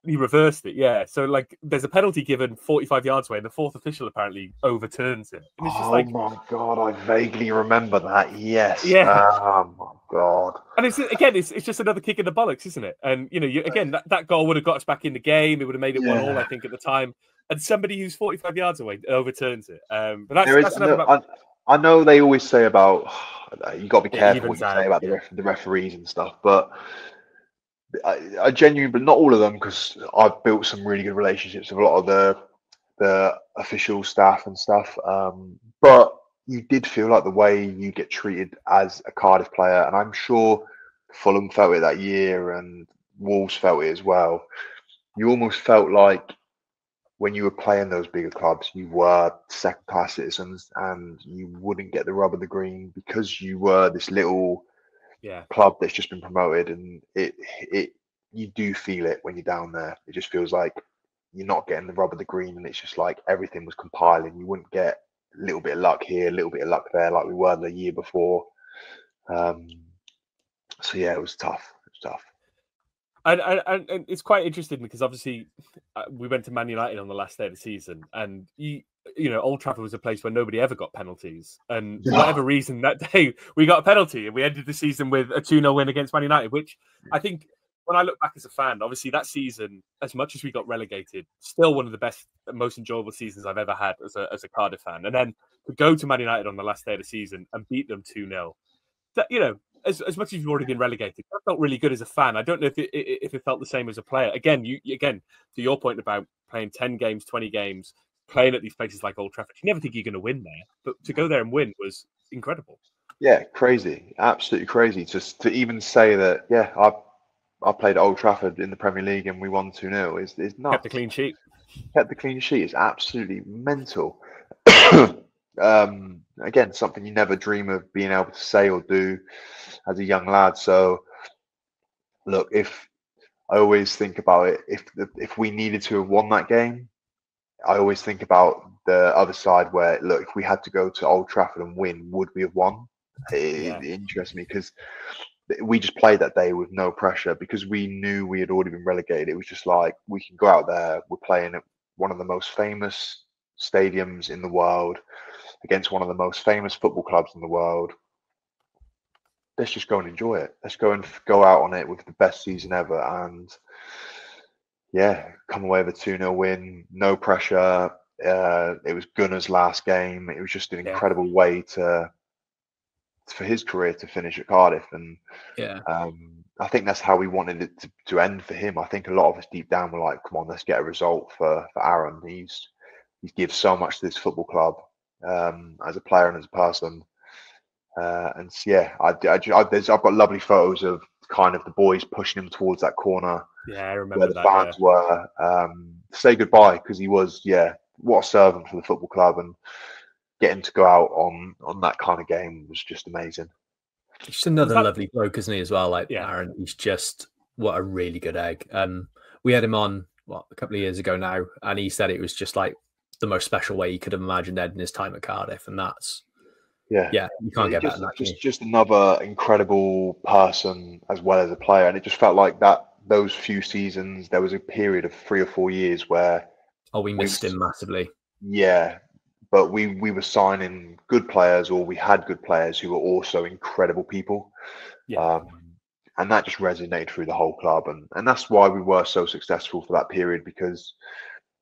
He reversed it, yeah. So, like, there's a penalty given 45 yards away, and the fourth official apparently overturns it. And it's just my God, I vaguely remember that, yes. Yeah. Oh, my God. And it's just another kick in the bollocks, isn't it? And, that goal would have got us back in the game. It would have made it 1-1, I think, at the time. And somebody who's 45 yards away overturns it. But that's another... I know they always say about you got to be careful what you say about the referees and stuff, but I genuinely, but not all of them, because I've built some really good relationships with a lot of the official staff and stuff. But you did feel like the way you get treated as a Cardiff player, and I'm sure Fulham felt it that year and Wolves felt it as well. You almost felt like when you were playing those bigger clubs, you were second-class citizens, and you wouldn't get the rub of the green because you were this little club that's just been promoted, and you do feel it when you're down there. It just feels like you're not getting the rub of the green, and it's just like everything was compiling. You wouldn't get a little bit of luck here, a little bit of luck there, like we were the year before. So yeah, it was tough. It was tough. And it's quite interesting because obviously we went to Man United on the last day of the season, and you know, Old Trafford was a place where nobody ever got penalties, and for whatever reason that day we got a penalty, and we ended the season with a 2-0 win against Man United, which I think, when I look back as a fan, obviously that season, as much as we got relegated, still one of the best, most enjoyable seasons I've ever had as a Cardiff fan. And then to go to Man United on the last day of the season and beat them 2-0, that, you know, as much as you've already been relegated, that felt really good as a fan. I don't know if it felt the same as a player. Again, to your point about playing 10 games, 20 games, playing at these places like Old Trafford, you never think you're going to win there, but to go there and win was incredible. Yeah, crazy, absolutely crazy. Just to even say that, yeah, I played at Old Trafford in the Premier League and we won 2-0 is nuts. Kept the clean sheet. Kept the clean sheet is absolutely mental. Again, something you never dream of being able to say or do as a young lad. So, look, if I always think about it, if we needed to have won that game, I always think about the other side where, look, if we had to go to Old Trafford and win, would we have won? It interests me because we just played that day with no pressure because we knew we had already been relegated. It was just like, we can go out there, we're playing at one of the most famous stadiums in the world against one of the most famous football clubs in the world. Let's just go and enjoy it. Let's go out on it with the best season ever. And yeah, come away with a 2-0 win, no pressure. It was Gunnar's last game. It was just an incredible way for his career to finish at Cardiff, and I think that's how we wanted it to end for him. I think a lot of us deep down were like, come on, let's get a result for Aaron. He gives so much to this football club as a player and as a person. And yeah, I've got lovely photos of kind of the boys pushing him towards that corner. Yeah, I remember where the fans were. Say goodbye, because he was, what a servant for the football club, and getting to go out on that kind of game was just amazing. Just another lovely bloke, isn't he, as well? Like Aaron, he's just, what a really good egg. We had him on a couple of years ago now, and he said it was just like the most special way he could have imagined ending his time at Cardiff, and that's you can't get better than that. Just another incredible person as well as a player, and it just felt like that. Those few seasons, there was a period of 3 or 4 years where we missed him massively. Yeah, but we were signing good players, or we had good players who were also incredible people. And that just resonated through the whole club, and that's why we were so successful for that period, because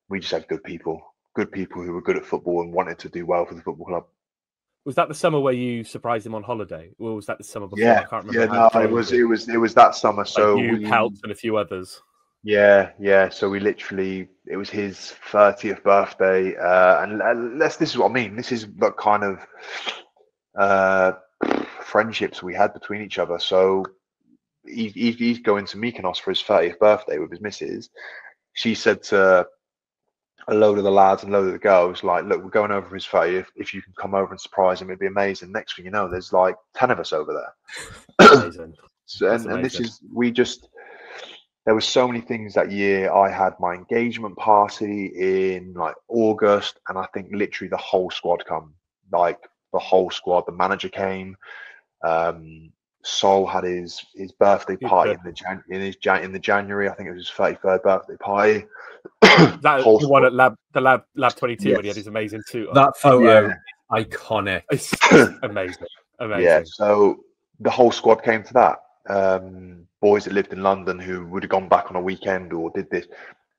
we just had good people who were good at football and wanted to do well for the football club. Was that the summer where you surprised him on holiday, or was that the summer before? Yeah, I can't remember. it was that summer. So you helped and a few others. Yeah. So it was his 30th birthday, and this is what I mean. This is the kind of friendships we had between each other. So he's going to Mykonos for his 30th birthday with his missus. She said to a load of the lads and a load of the girls, like, look, we're going over his 30th. If you can come over and surprise him, it'd be amazing. Next thing you know, there's like 10 of us over there. Amazing. And this is, there were so many things that year. I had my engagement party in like August, and I think literally the whole squad come. Like the whole squad. The manager came. Sol had his birthday party in the January. I think it was his 33rd birthday party. That the one at Lab 22 when he had his amazing suit on. That photo, iconic. It's amazing. Yeah, so the whole squad came to that. Boys that lived in London who would have gone back on a weekend or did this.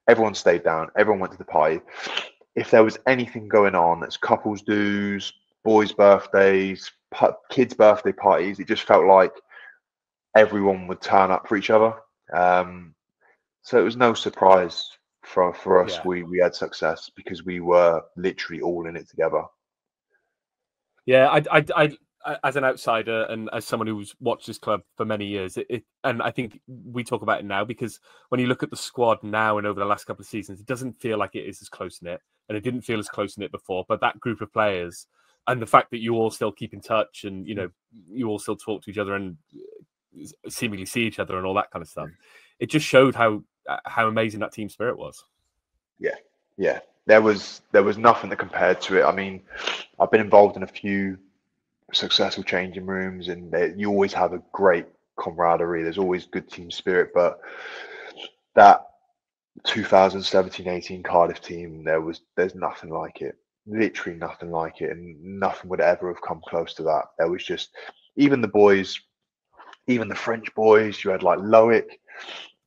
Everyone stayed down. Everyone went to the party. If there was anything going on, it's couples dues, boys' birthdays, kids' birthday parties. It just felt like everyone would turn up for each other. So it was no surprise for us. We had success because we were literally all in it together. Yeah, I as an outsider and as someone who's watched this club for many years, and I think we talk about it now because when you look at the squad now and over the last couple of seasons, it doesn't feel like it is as close-knit, and it didn't feel as close-knit before. But that group of players and the fact that you all still keep in touch and, you know, you all still talk to each other and seemingly see each other and all that kind of stuff, it just showed how amazing that team spirit was. Yeah. there was nothing that compared to it. I mean, I've been involved in a few successful changing rooms, and you always have a great camaraderie. There's always good team spirit, but that 2017-18 Cardiff team, there's nothing like it. Literally nothing like it, and nothing would ever have come close to that. There was just, even the boys, even the French boys. You had like Loic,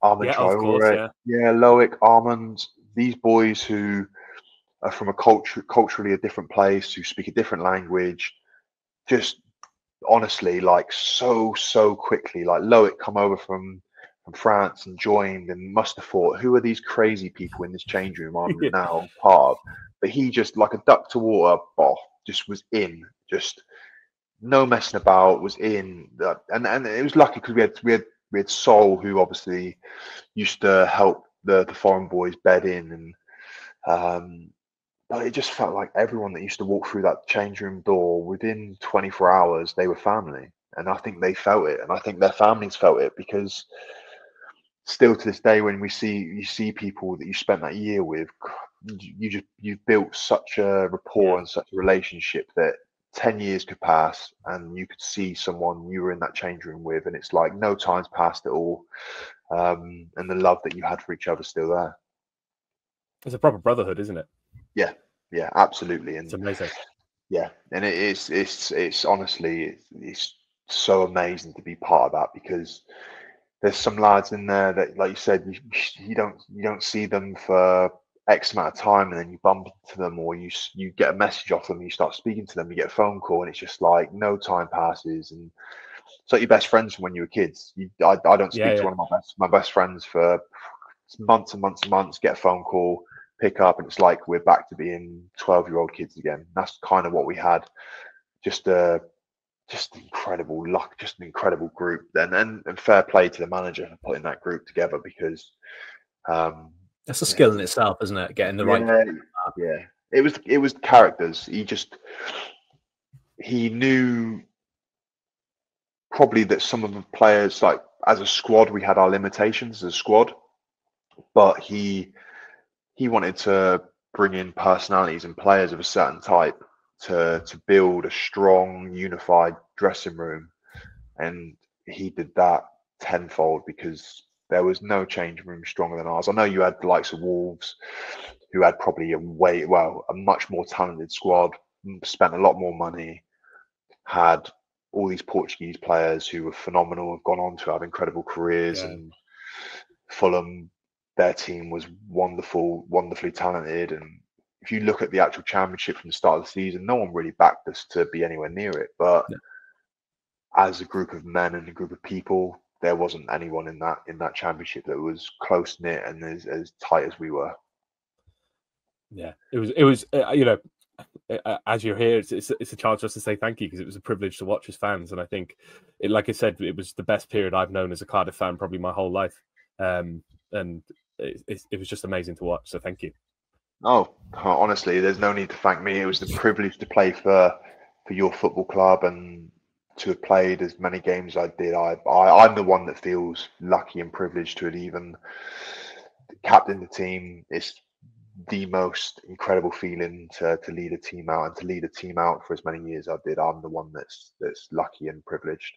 Armand of course, Traore, Loic, Armand. These boys who are from a culturally a different place, who speak a different language, just honestly, like so quickly. Like Loic come over from France and joined, and must have thought, who are these crazy people in this change room I'm now part of? But he just, like a duck to water, just was in, just no messing about, was in. And it was lucky because we had Sol, who obviously used to help the foreign boys bed in, and but it just felt like everyone that used to walk through that change room door, within 24 hours, they were family. And I think they felt it, and I think their families felt it, because still to this day, when you see people that you spent that year with, you've built such a rapport and such a relationship that 10 years could pass and you could see someone you were in that change room with, and it's like no time's passed at all. And the love that you had for each other still there. It's a proper brotherhood, isn't it? Yeah, absolutely. And it's amazing. Yeah, and it's honestly, it's so amazing to be part of that, because there's some lads in there that, like you said, you don't see them for X amount of time, and then you bump into them, or you get a message off them, and you start speaking to them, you get a phone call, and it's just like no time passes, and it's like your best friends from when you were kids. I don't speak to one of my best friends for months and months and months. Get a phone call, pick up, and it's like we're back to being 12-year-old kids again. That's kind of what we had. Just incredible luck, just an incredible group. And fair play to the manager for putting that group together, because that's a skill in itself, isn't it? Getting the right. Yeah, it was characters. He knew probably that some of the players, like as a squad, we had our limitations as a squad, but he wanted to bring in personalities and players of a certain type to build a strong, unified dressing room. And he did that tenfold, because there was no change room stronger than ours. I know you had the likes of Wolves, who had probably a much more talented squad, spent a lot more money, had all these Portuguese players who were phenomenal, have gone on to have incredible careers. And Fulham, their team was wonderfully talented. And if you look at the actual championship from the start of the season, no one really backed us to be anywhere near it. But as a group of men and a group of people, there wasn't anyone in that championship that was close knit and as tight as we were. Yeah, it was as you're here, it's a chance for us to say thank you, because it was a privilege to watch as fans, and I think, like I said, it was the best period I've known as a Cardiff fan probably my whole life, and it was just amazing to watch. So thank you. Oh, honestly, there's no need to thank me. It was the privilege to play for your football club and to have played as many games as I did. I'm the one that feels lucky and privileged to have even captained the team. It's the most incredible feeling to lead a team out, and to lead a team out for as many years as I did. I'm the one that's lucky and privileged.